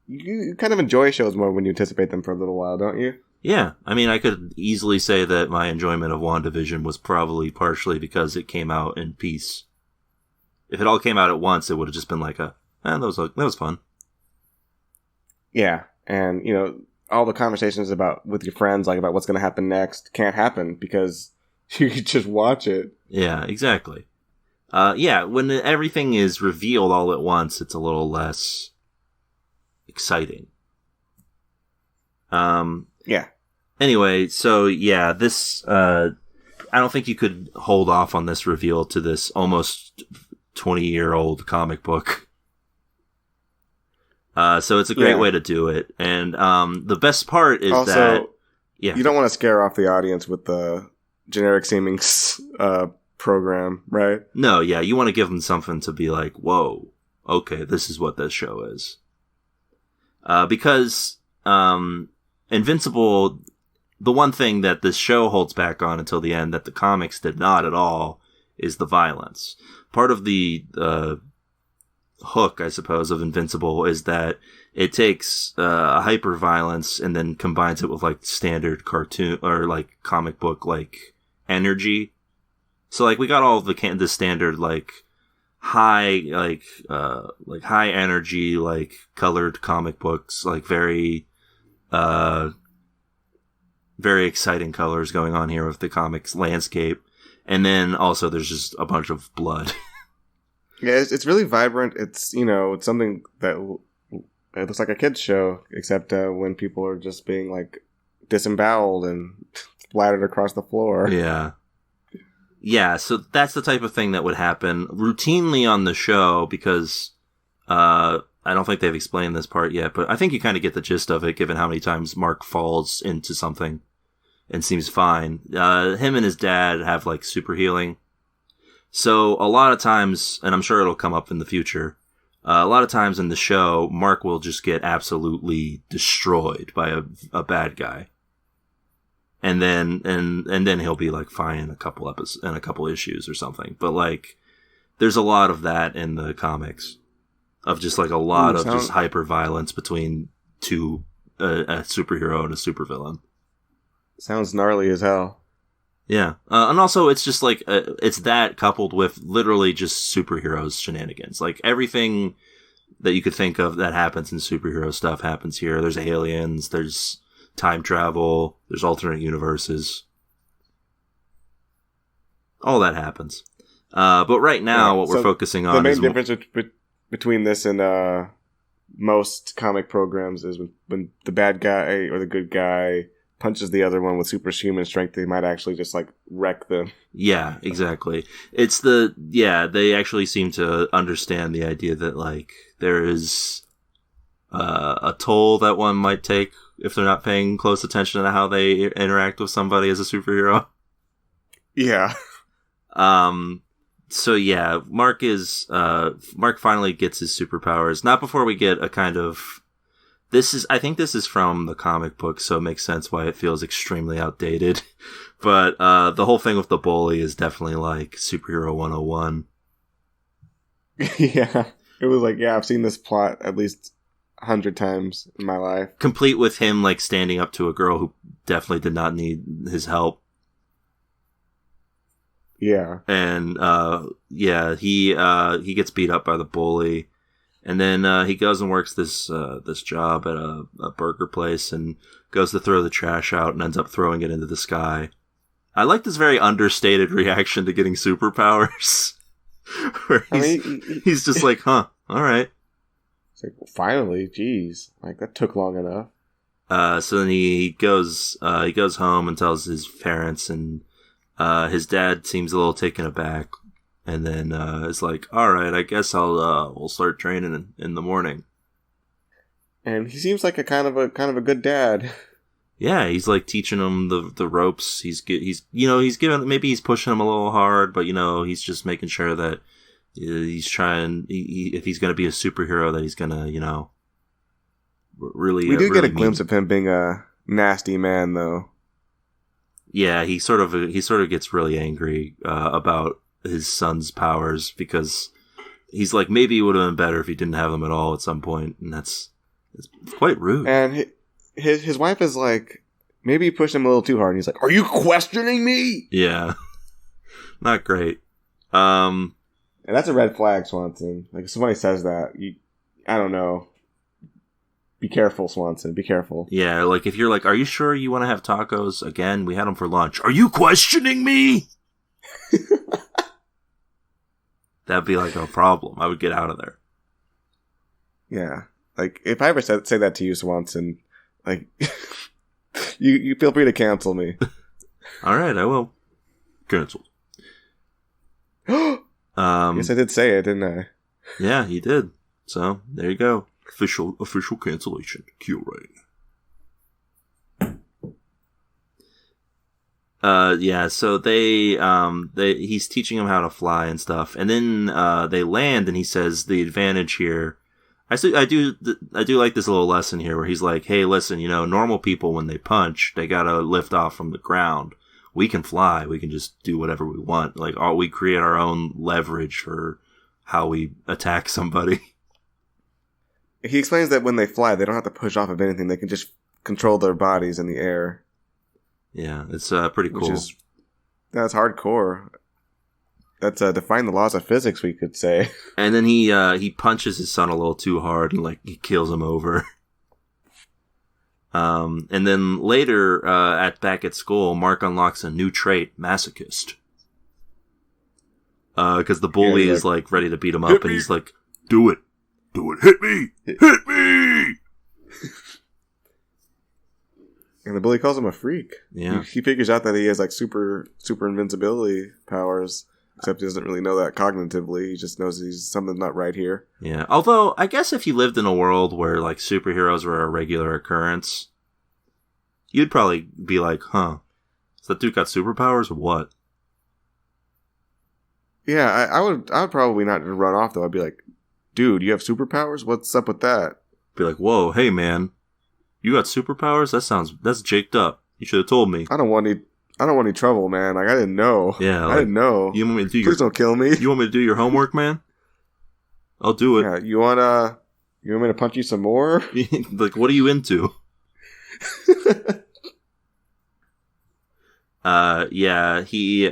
You kind of enjoy shows more when you anticipate them for a little while, don't you? Yeah, I mean, I could easily say that my enjoyment of WandaVision was probably partially because it came out in piece. If it all came out at once, it would have just been that was fun. Yeah, and all the conversations with your friends, about what's going to happen next, can't happen because you can just watch it. Yeah, exactly. Yeah, when everything is revealed all at once, it's a little less exciting. Yeah. Anyway, so yeah, this, I don't think you could hold off on this reveal to this almost 20-year-old comic book. So it's a great way to do it. And the best part is also, that... Yeah. You don't want to scare off the audience with the generic seeming program, right? No, yeah, you want to give them something to be like, whoa, okay, this is what this show is. Because Invincible, the one thing that this show holds back on until the end that the comics did not at all is the violence. Part of the hook, I suppose, of Invincible is that it takes hyper violence and then combines it with like standard cartoon or like comic book like energy. So like we got all of the standard like high high energy like colored comic books, like very exciting colors going on here with the comics landscape, and then also there's just a bunch of blood. Yeah, it's really vibrant. It's it's something that it looks like a kid's show, except when people are just being like disemboweled and splattered across the floor. Yeah, so that's the type of thing that would happen routinely on the show because I don't think they've explained this part yet, but I think you kind of get the gist of it given how many times Mark falls into something and seems fine. Him and his dad have like super healing. So a lot of times, and I'm sure it'll come up in the future, a lot of times in the show, Mark will just get absolutely destroyed by a bad guy. And then he'll be like fine in a couple issues or something. But like, there's a lot of that in the comics of just like a lot of just hyper violence between a superhero and a supervillain. Sounds gnarly as hell. Yeah. And also it's just like, it's that coupled with literally just superheroes shenanigans. Like everything that you could think of that happens in superhero stuff happens here. There's aliens, there's time travel, there's alternate universes. All that happens. But right now, what we're focusing on is... The main difference between this and most comic programs is when the bad guy or the good guy punches the other one with superhuman strength, they might actually just like wreck them. Yeah, exactly. They actually seem to understand the idea that like there is a toll that one might take if they're not paying close attention to how they interact with somebody as a superhero. Yeah. So yeah, Mark finally gets his superpowers. Not before we get a kind of... I think this is from the comic book, so it makes sense why it feels extremely outdated. But the whole thing with the bully is definitely like Superhero 101. Yeah. It was like, I've seen this plot at least 100 times in my life. Complete with him like standing up to a girl who definitely did not need his help. Yeah. And he gets beat up by the bully. And then he goes and works this job at a burger place and goes to throw the trash out and ends up throwing it into the sky. I like this very understated reaction to getting superpowers. Where he's just like, huh, all right. It's like, well, finally, geez. Like, that took long enough. So then he goes home and tells his parents, and his dad seems a little taken aback. And then it's like, all right, I guess we'll start training in the morning. And he seems like a kind of a good dad. Yeah, he's like teaching him the ropes. He's giving, maybe he's pushing him a little hard, but he's just making sure that he's trying. If he's going to be a superhero, that he's going to really. We do get a glimpse of him being a nasty man, though. Yeah, he sort of gets really angry about his son's powers because he's like, maybe it would have been better if he didn't have them at all at some point, and it's quite rude. And his wife is like, maybe you pushed him a little too hard, and he's like, are you questioning me? Yeah. Not great. And that's a red flag, Swanson. Like, if somebody says that, I don't know. Be careful, Swanson. Be careful. Yeah, like if you're like, are you sure you want to have tacos again? We had them for lunch. Are you questioning me? That'd be like a problem. I would get out of there. Yeah. Like, if I ever say that to you, Swanson, like, you feel free to cancel me. All right, I will. Cancel. Yes, I did say it, didn't I? Yeah, you did. So there you go. Official cancellation. Q-Ray. Yeah, so he's teaching him how to fly and stuff, and then they land, and he says the advantage here. I do like this little lesson here where he's like, "Hey, listen, normal people when they punch, they gotta lift off from the ground. We can fly. We can just do whatever we want. Like, we create our own leverage for how we attack somebody." He explains that when they fly, they don't have to push off of anything. They can just control their bodies in the air. Yeah, it's pretty cool. That's hardcore. That's defying the laws of physics, we could say. And then he punches his son a little too hard and he kills him over. And then later back at school, Mark unlocks a new trait, masochist. Because the bully is ready to beat him up, and he's like, "Do it, hit me, hit me." And the bully calls him a freak. Yeah. He figures out that he has super invincibility powers, except he doesn't really know that cognitively. He just knows something's not right here. Yeah. Although, I guess if you lived in a world where superheroes were a regular occurrence, you'd probably be like, huh, so that dude got superpowers or what? Yeah, I would probably not run off though. I'd be like, dude, you have superpowers? What's up with that? Be like, whoa, hey man, you got superpowers? That's jaked up. You should have told me. I don't want any trouble, man. Like, I didn't know. Yeah, I didn't know. You want me to do Please don't kill me. You want me to do your homework, man? I'll do it. Yeah, you want me to punch you some more? Like, what are you into? Yeah, he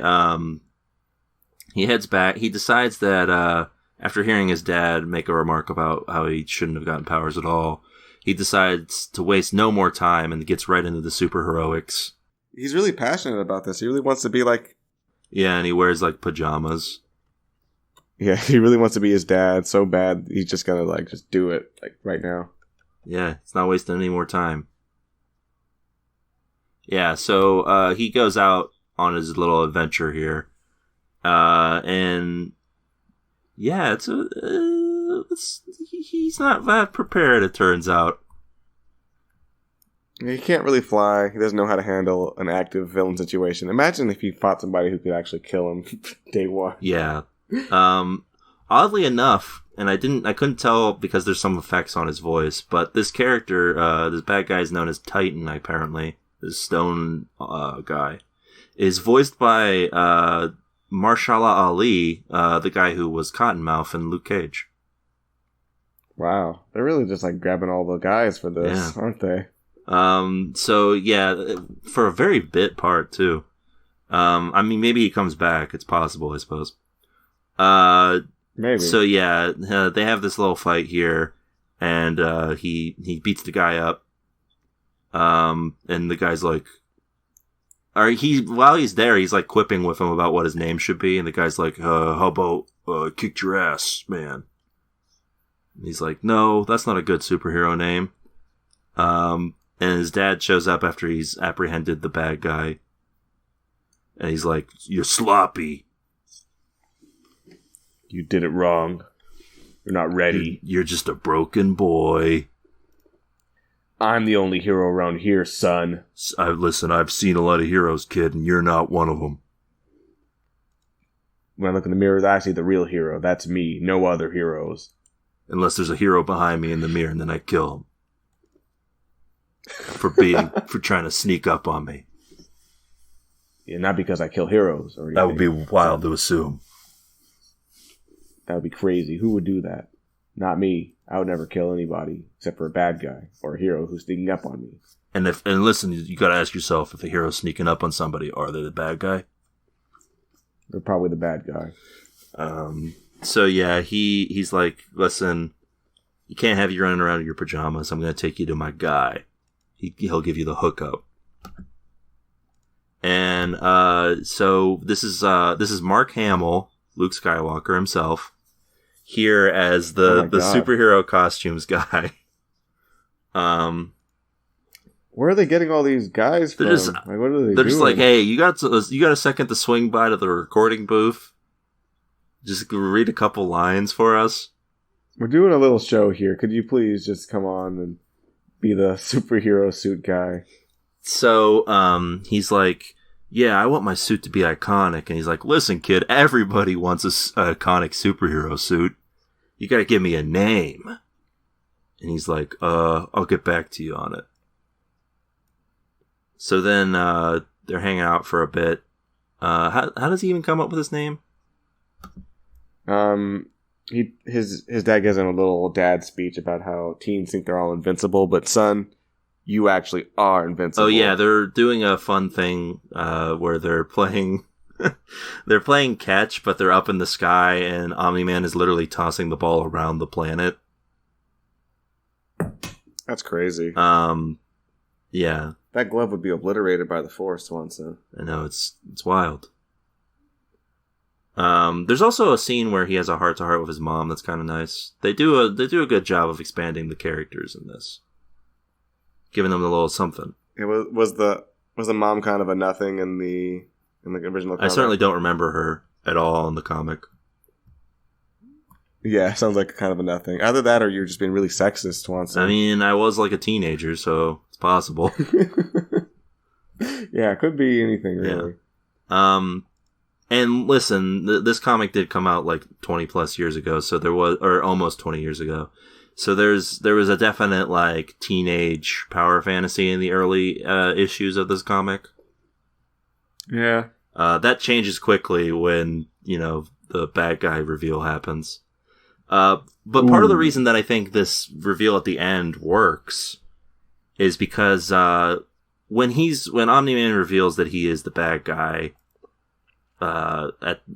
heads back. He decides that after hearing his dad make a remark about how he shouldn't have gotten powers at all, he decides to waste no more time and gets right into the superheroics. He's really passionate about this. He really wants to be like... Yeah, and he wears, pajamas. Yeah, he really wants to be his dad so bad, he's just gonna, just do it, right now. Yeah, he's not wasting any more time. Yeah, so he goes out on his little adventure here. And... Yeah, he's not that prepared, it turns out. He can't really fly. He doesn't know how to handle an active villain situation. Imagine if he fought somebody who could actually kill him day one. Yeah. Oddly enough, and I couldn't tell because there's some effects on his voice, but this character, this bad guy is known as Titan, apparently. This stone guy. Is voiced by Marshala Ali, the guy who was Cottonmouth in Luke Cage. Wow. They're really just grabbing all the guys for this, aren't they? So yeah, for a very bit part too. I mean, maybe he comes back. It's possible, I suppose. Maybe. So yeah, they have this little fight here, and he beats the guy up. And the guy's like, while he's there, he's quipping with him about what his name should be, and the guy's like, how about kicked your ass, man? And he's like, no, that's not a good superhero name. And his dad shows up after he's apprehended the bad guy. And he's like, you're sloppy. You did it wrong. You're not ready. You're just a broken boy. I'm the only hero around here, son. Listen, I've seen a lot of heroes, kid, and you're not one of them. When I look in the mirror, I see the real hero. That's me. No other heroes. Unless there's a hero behind me in the mirror, and then I kill him. For trying to sneak up on me. Yeah, not because I kill heroes. Or anything. That would be wild to assume. That would be crazy. Who would do that? Not me. I would never kill anybody except for a bad guy or a hero who's sneaking up on me. And listen, you gotta ask yourself, if a hero's sneaking up on somebody, are they the bad guy? They're probably the bad guy. So yeah, he's like, listen, you can't have you running around in your pajamas. I'm gonna take you to my guy. He'll give you the hookup. And so this is Mark Hamill, Luke Skywalker himself, here as the superhero costumes guy. Where are they getting all these guys from? What are they doing? Just like, hey, you got a second to swing by to the recording booth? just read a couple lines for us? We're doing a little show here. Could you please just come on and be the superhero suit guy? So, he's like, yeah, I want my suit to be iconic. And he's like, listen, kid, everybody wants a iconic superhero suit. You gotta give me a name. And he's like, I'll get back to you on it. So then, they're hanging out for a bit. How does he even come up with his name? His dad gives him a little dad speech about how teens think they're all invincible, but son, you actually are invincible. Oh yeah, they're doing a fun thing where they're playing they're playing catch, but they're up in the sky, and Omni-Man is literally tossing the ball around the planet. That's crazy. Yeah, that glove would be obliterated by the Force once. I know, it's wild. There's also a scene where he has a heart-to-heart with his mom. That's kind of nice. They do a good job of expanding the characters in this, giving them a little something. It was the mom kind of a nothing in the original comic? I certainly don't remember her at all in the comic. Yeah, sounds like kind of a nothing. Either that, or you're just being really sexist, Swanson. I mean, I was like a teenager, so it's possible. Yeah, it could be anything really. Yeah. And listen, this comic did come out like 20 plus years ago, so there was, or almost 20 years ago. So there was a definite like teenage power fantasy in the early issues of this comic. Yeah. That changes quickly when, the bad guy reveal happens. But part of the reason that I think this reveal at the end works is because when Omni-Man reveals that he is the bad guy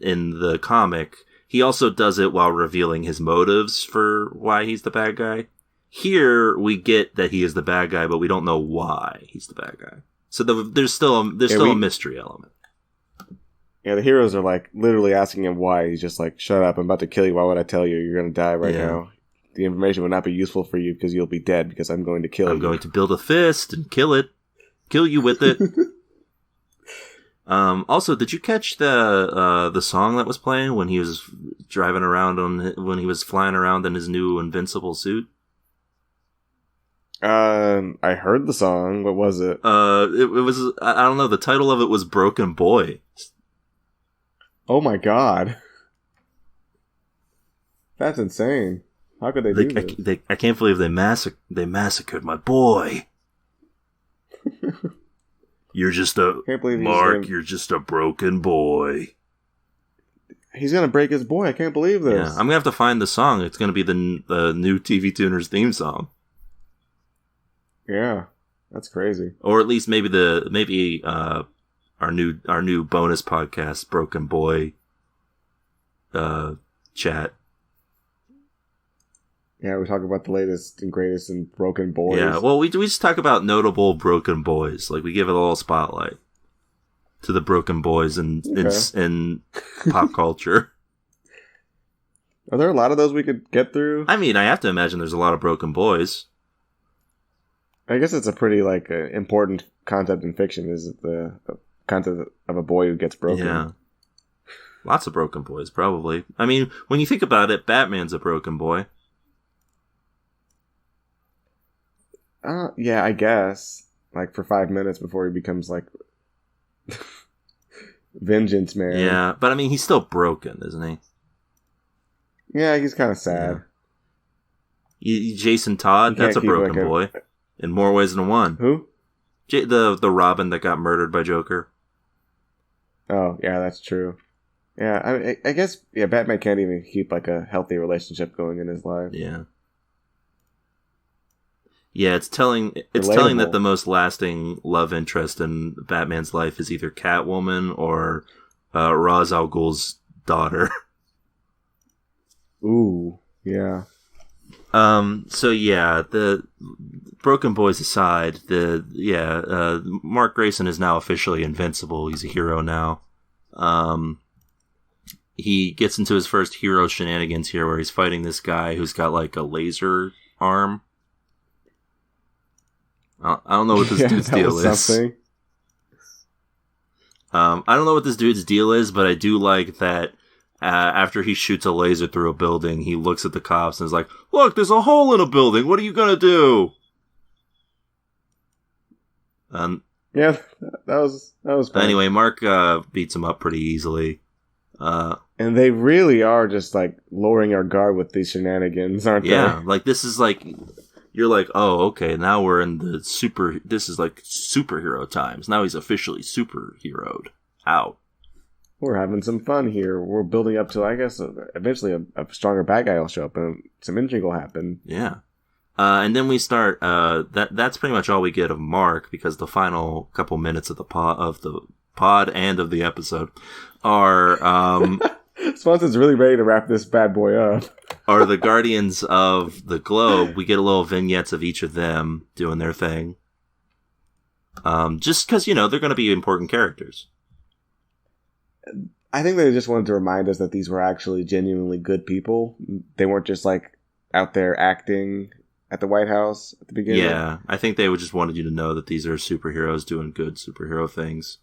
in the comic, he also does it while revealing his motives for why he's the bad guy. Here, we get that he is the bad guy, but we don't know why he's the bad guy. So there's still a mystery element. Yeah, the heroes are like literally asking him why. He's just like, "Shut up! I'm about to kill you. Why would I tell you? You're going to die right now. The information would not be useful for you because you'll be dead because I'm going to kill you. I'm going to build a fist and kill you with it." Also, did you catch the song that was playing when he was driving around when he was flying around in his new Invincible suit? I heard the song. What was it? It was, I don't know. The title of it was "Broken Boy." Oh my god, that's insane! How could they do this? I can't believe they massacred my boy. You're just you're just a broken boy. He's gonna break his boy. I can't believe this. Yeah, I'm gonna have to find the song. It's gonna be the new TV Tuners theme song. Yeah, that's crazy. Or at least maybe our new bonus podcast, Broken Boy chat. Yeah, we talk about the latest and greatest in broken boys. Yeah, well, we just talk about notable broken boys. Like, we give it a little spotlight to the broken boys in pop culture. Are there a lot of those we could get through? I mean, I have to imagine there's a lot of broken boys. I guess it's a pretty important concept in fiction. Is the concept of a boy who gets broken? Yeah, lots of broken boys, probably. I mean, when you think about it, Batman's a broken boy. Yeah, I guess. Like for 5 minutes before he becomes like Vengeance Man. Yeah, but I mean, he's still broken, isn't he? Yeah, he's kind of sad. Yeah. Jason Todd, that's a broken boy. In more ways than one. Who? The Robin that got murdered by Joker. Oh, yeah, that's true. Yeah, I guess, Batman can't even keep like a healthy relationship going in his life. Yeah. Yeah, it's telling that the most lasting love interest in Batman's life is either Catwoman or Ra's al Ghul's daughter. Ooh, yeah. So yeah, the broken boys aside, Mark Grayson is now officially invincible. He's a hero now. He gets into his first hero shenanigans here where he's fighting this guy who's got like a laser arm. I don't know what this dude's deal is. I don't know what this dude's deal is, but I do like that after he shoots a laser through a building, he looks at the cops and is like, "Look, there's a hole in a building. What are you gonna do?" Yeah, that was fun. Anyway, Mark beats him up pretty easily. And they really are just like lowering our guard with these shenanigans, aren't they? Yeah, like this is like, you're like, oh, okay, now we're in the this is like superhero times. Now he's officially superheroed out. We're having some fun here. We're building up to, I guess, eventually a stronger bad guy will show up and some intrigue will happen. Yeah. And then we start, that's pretty much all we get of Mark, because the final couple minutes of the pod and of the episode are, Swanson's really ready to wrap this bad boy up. Are the Guardians of the Globe. We get a little vignettes of each of them doing their thing. Just because, they're going to be important characters. I think they just wanted to remind us that these were actually genuinely good people. They weren't just like out there acting at the White House at the beginning. Yeah, I think they just wanted you to know that these are superheroes doing good superhero things.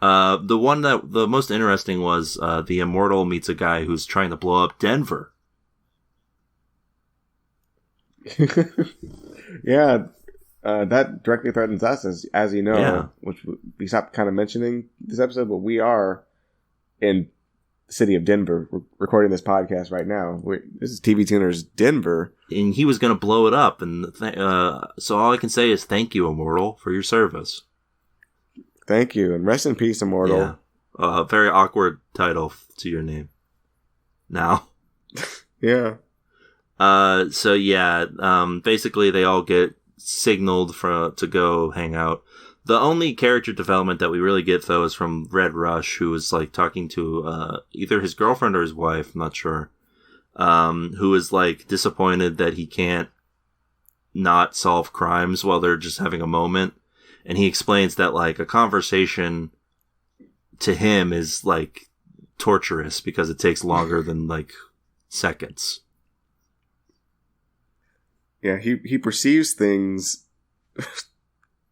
The most interesting was the Immortal meets a guy who's trying to blow up Denver. Yeah, that directly threatens us, as you know, yeah. Which we stopped kind of mentioning this episode, but we are in the city of Denver recording this podcast right now. This is TV Tuner's Denver. And he was going to blow it up. And so all I can say is thank you, Immortal, for your service. Thank you. And rest in peace, Immortal. Yeah. Very awkward title to your name. Now. Yeah. Basically they all get signaled to go hang out. The only character development that we really get, though, is from Red Rush, who is like talking to either his girlfriend or his wife, I'm not sure, who is like disappointed that he can't not solve crimes while they're just having a moment. And he explains that like a conversation to him is like torturous because it takes longer than like seconds. Yeah, he perceives things.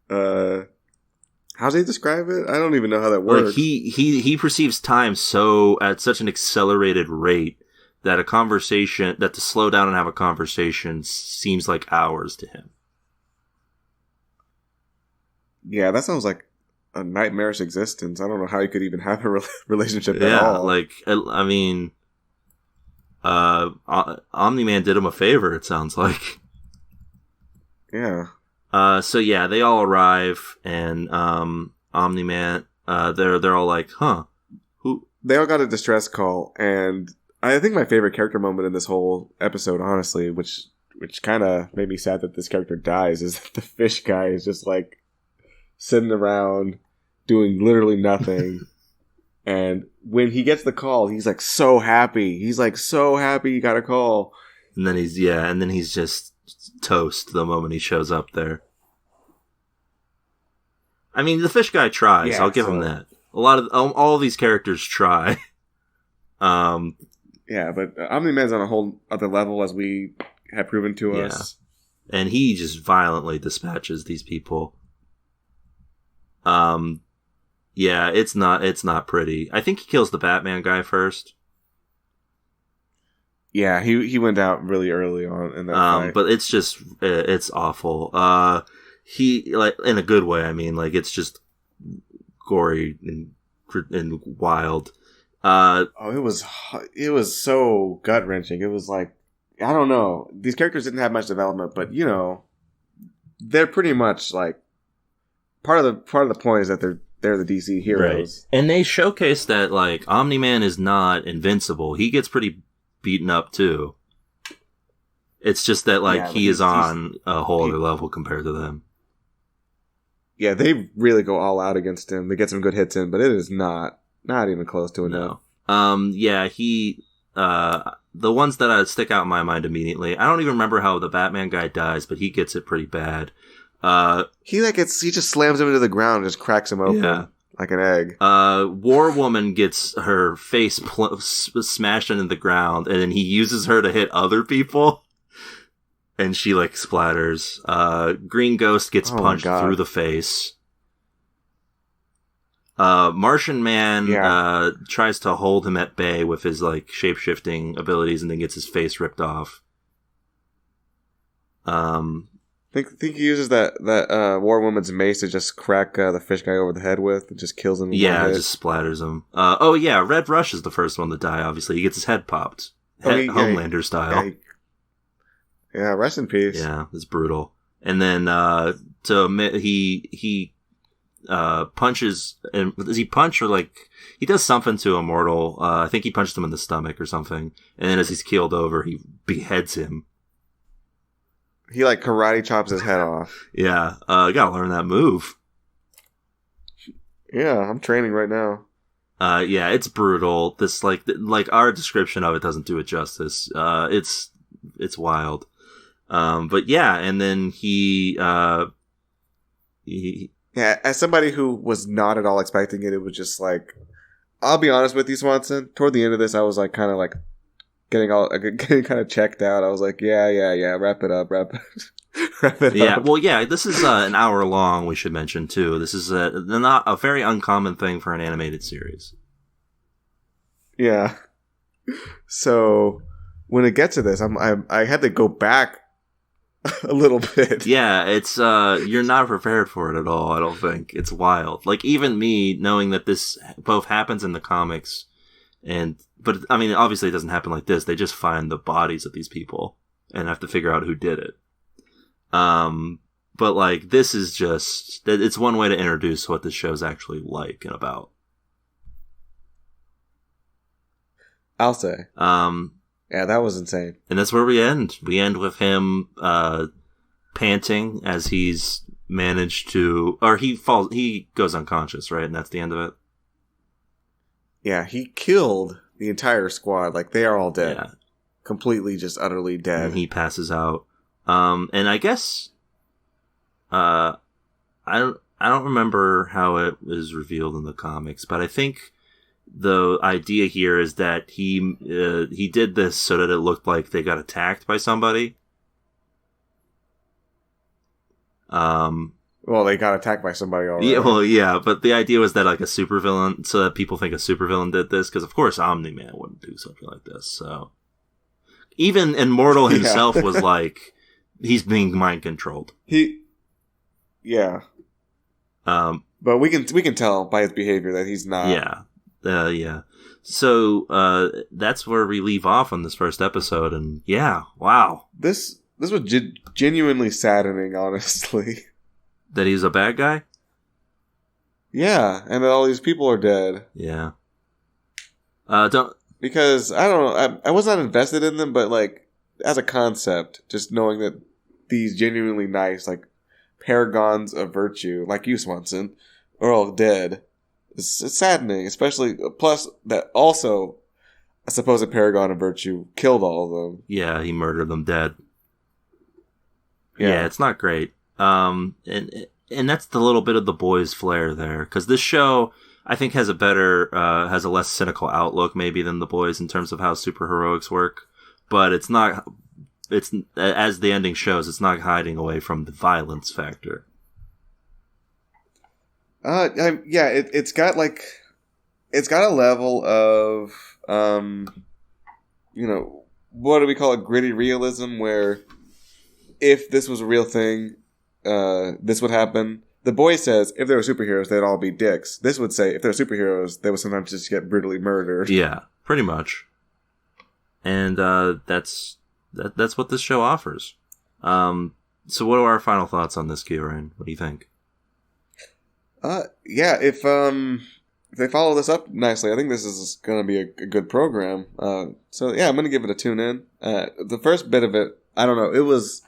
How does he describe it? I don't even know how that works. Like he perceives time at such an accelerated rate that to slow down and have a conversation seems like hours to him. Yeah, that sounds like a nightmarish existence. I don't know how you could even have a relationship at Yeah, all. like, I mean, Omni-Man did him a favor, it sounds like. Yeah. They all arrive, and Omni-Man, they're all like, huh, who? They all got a distress call, and I think my favorite character moment in this whole episode, honestly, which kind of made me sad that this character dies, is that the fish guy is just like sitting around doing literally nothing. And when he gets the call, he's like so happy. He's like so happy he got a call. And then he's just toast the moment he shows up there. I mean, the fish guy tries. Yeah, I'll give him that. All of these characters try. Yeah, but Omni-Man's on a whole other level, as we have proven to us. And he just violently dispatches these people. It's not pretty. I think he kills the Batman guy first. Yeah, he went out really early on in that fight. But it's just it's awful. He, like, in a good way. I mean, like, it's just gory and wild. It was so gut wrenching. It was like, I don't know. These characters didn't have much development, but they're pretty much like part of the point is that they're the DC heroes, right. And they showcase that like Omni-Man is not invincible. He gets pretty beaten up too. It's just that like he is on a whole other level compared to them. Yeah, they really go all out against him. They get some good hits in, but it is not even close to enough. No. The ones that stick out in my mind immediately, I don't even remember how the Batman guy dies, but he gets it pretty bad. He just slams him into the ground and just cracks him open like an egg. War Woman gets her face smashed into the ground, and then he uses her to hit other people. And she, like, splatters. Green Ghost gets punched through the face. Martian Man Yeah. tries to hold him at bay with his like shape-shifting abilities, and then gets his face ripped off. Think he uses that War Woman's mace to just crack the fish guy over the head with. It just kills him. Yeah, one it hit. just splatters him. Oh yeah, Red Rush is the first one to die. Obviously, he gets his head popped, Homelander style. Yeah, rest in peace. Yeah, it's brutal. And then he punches, and does he punch or like he does something to Immortal? I think he punched him in the stomach or something. And then as he's keeled over, he beheads him. He like karate chops his head off. Yeah, I gotta learn that move. Yeah, I'm training right now. Yeah, it's brutal. This like our description of it doesn't do it justice. It's wild. But yeah, and then he yeah, as somebody who was not at all expecting it, it was just like, I'll be honest with you, Swanson. Toward the end of this, I was like kind of getting kind of checked out. I was like, yeah, wrap it up. Yeah, well, yeah, this is an hour long, we should mention, too. This is not a very uncommon thing for an animated series. Yeah. So, when it gets to this, I had to go back a little bit. Yeah, it's, you're not prepared for it at all, I don't think. It's wild. Like, even me, knowing that this both happens in the comics, but, I mean, obviously it doesn't happen like this. They just find the bodies of these people and have to figure out who did it. But like, this is just, it's one way to introduce what this show's actually like and about. I'll say. Yeah, that was insane. And that's where we end. We end with him, panting as he's managed to, or he goes unconscious, right? And that's the end of it. Yeah, he killed the entire squad. Like, they are all dead. Yeah. Completely, just utterly dead. And he passes out. And I guess, I don't remember how it was revealed in the comics, but I think the idea here is that he did this so that it looked like they got attacked by somebody. Well, they got attacked by somebody already. Yeah, well, yeah, but the idea was that like a supervillain, so that people think a supervillain did this, because of course Omni-Man wouldn't do something like this. So even Immortal himself was like, he's being mind controlled. Yeah. But we can tell by his behavior that he's not. Yeah. Yeah. So, that's where we leave off on this first episode, and yeah, wow. This was genuinely saddening, honestly. That he's a bad guy? Yeah, and that all these people are dead. Yeah. Because, I don't know, I was not invested in them, but like, as a concept, just knowing that these genuinely nice, like, paragons of virtue, like you, Swanson, are all dead. It's saddening, especially, plus that also a supposed paragon of virtue killed all of them. Yeah, he murdered them dead. Yeah, it's not great. And that's the little bit of the boys' flair there, because this show, I think, has a less cynical outlook maybe than the boys in terms of how superheroics work, but it's as the ending shows, it's not hiding away from the violence factor. It's got a level of, what do we call it? Gritty realism, where if this was a real thing, this would happen. The boy says, if they were superheroes, they'd all be dicks. This would say, if they're superheroes, they would sometimes just get brutally murdered. Yeah, pretty much. And, that's what this show offers. So what are our final thoughts on this, Kieran? What do you think? If they follow this up nicely, I think this is going to be a good program. So yeah, I'm going to give it a tune in. The first bit of it, I don't know, it was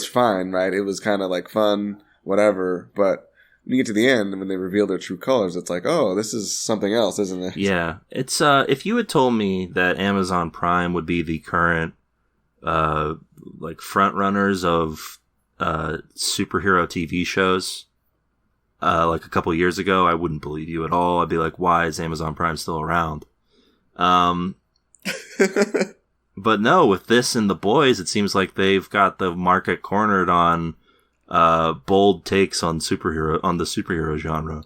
fine, right? It was kind of like fun, whatever. But when you get to the end, when they reveal their true colors, it's like, oh, this is something else, isn't it? Yeah, it's if you had told me that Amazon Prime would be the current like front runners of superhero TV shows, like a couple years ago, I wouldn't believe you at all. I'd be like, why is Amazon Prime still around? But no, with this and The Boys, it seems like they've got the market cornered on bold takes on the superhero genre.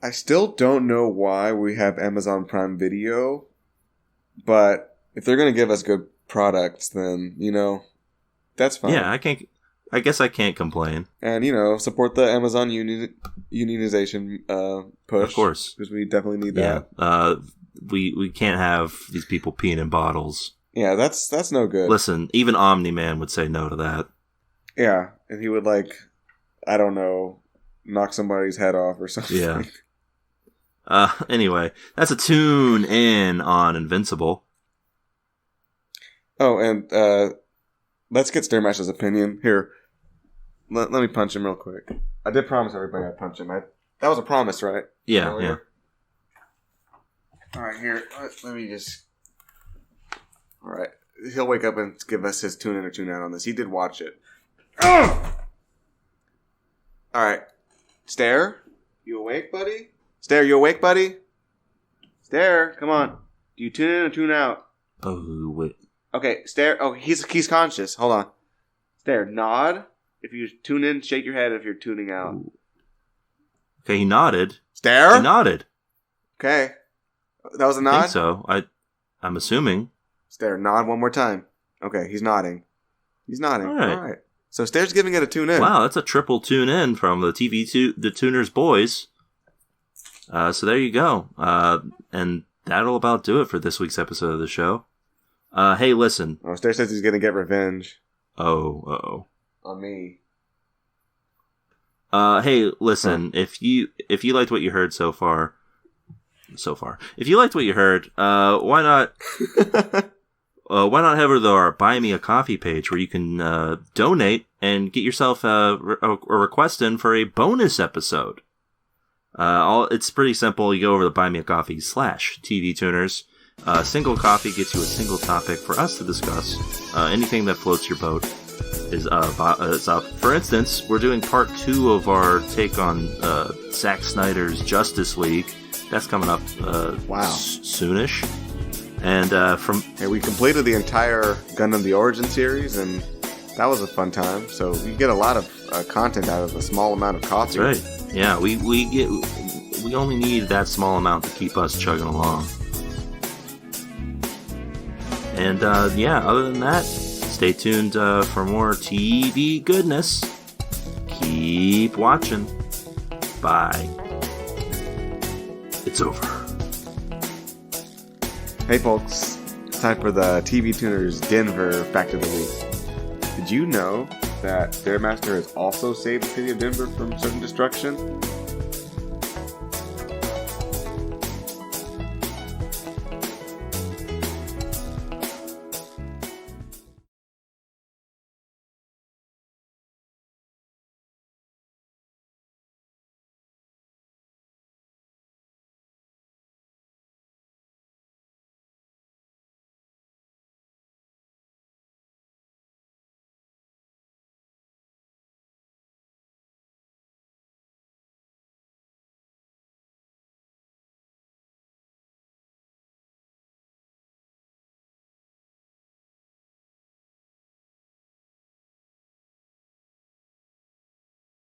I still don't know why we have Amazon Prime Video, but if they're going to give us good products, then, that's fine. Yeah, I guess I can't complain. And, support the Amazon unionization push. Of course. Because we definitely need that. Yeah. We can't have these people peeing in bottles. Yeah, that's no good. Listen, even Omni-Man would say no to that. Yeah, and he would, I don't know, knock somebody's head off or something. Yeah. Anyway, that's a tune in on Invincible. Oh, and let's get Stairmaster's opinion. Here, let me punch him real quick. I did promise everybody I'd punch him. That was a promise, right? Yeah, yeah. All right, here, let me just... All right, he'll wake up and give us his tune in or tune out on this. He did watch it. All right, Stair, you awake, buddy? Stair, you awake, buddy? Stair, come on. Do you tune in or tune out? Oh, wait. Okay, Stair. Oh, he's conscious. Hold on. Stair, nod if you tune in. Shake your head if you're tuning out. Ooh. Okay, he nodded. Stair? He nodded. Okay. That was a nod? I think so. I'm assuming. Stair, nod one more time. Okay, he's nodding. He's nodding. All right. All right. So Stair's giving it a tune in. Wow, that's a triple tune in from the the Tuners Boys. So there you go. And that'll about do it for this week's episode of the show. Hey, listen. Oh, Stair says he's going to get revenge. Oh, uh-oh. On me. Hey, listen. If you liked what you heard so far, if you liked what you heard, why not head over to our Buy Me a Coffee page where you can donate and get yourself a request in for a bonus episode. It's pretty simple. You go over to Buy Me a Coffee /TV Tuners. Single coffee gets you a single topic for us to discuss. Anything that floats your boat is up. For instance, we're doing part 2 of our take on Zack Snyder's Justice League. That's coming up soonish. And Hey, we completed the entire Gundam The Origin series, and that was a fun time. So you get a lot of content out of a small amount of coffee. That's right. Yeah, we only need that small amount to keep us chugging along. And other than that, stay tuned for more TV goodness. Keep watching. Bye. It's over. Hey folks, it's time for the TV Tuners Denver Fact of the Week. Did you know that Stairmaster has also saved the city of Denver from certain destruction?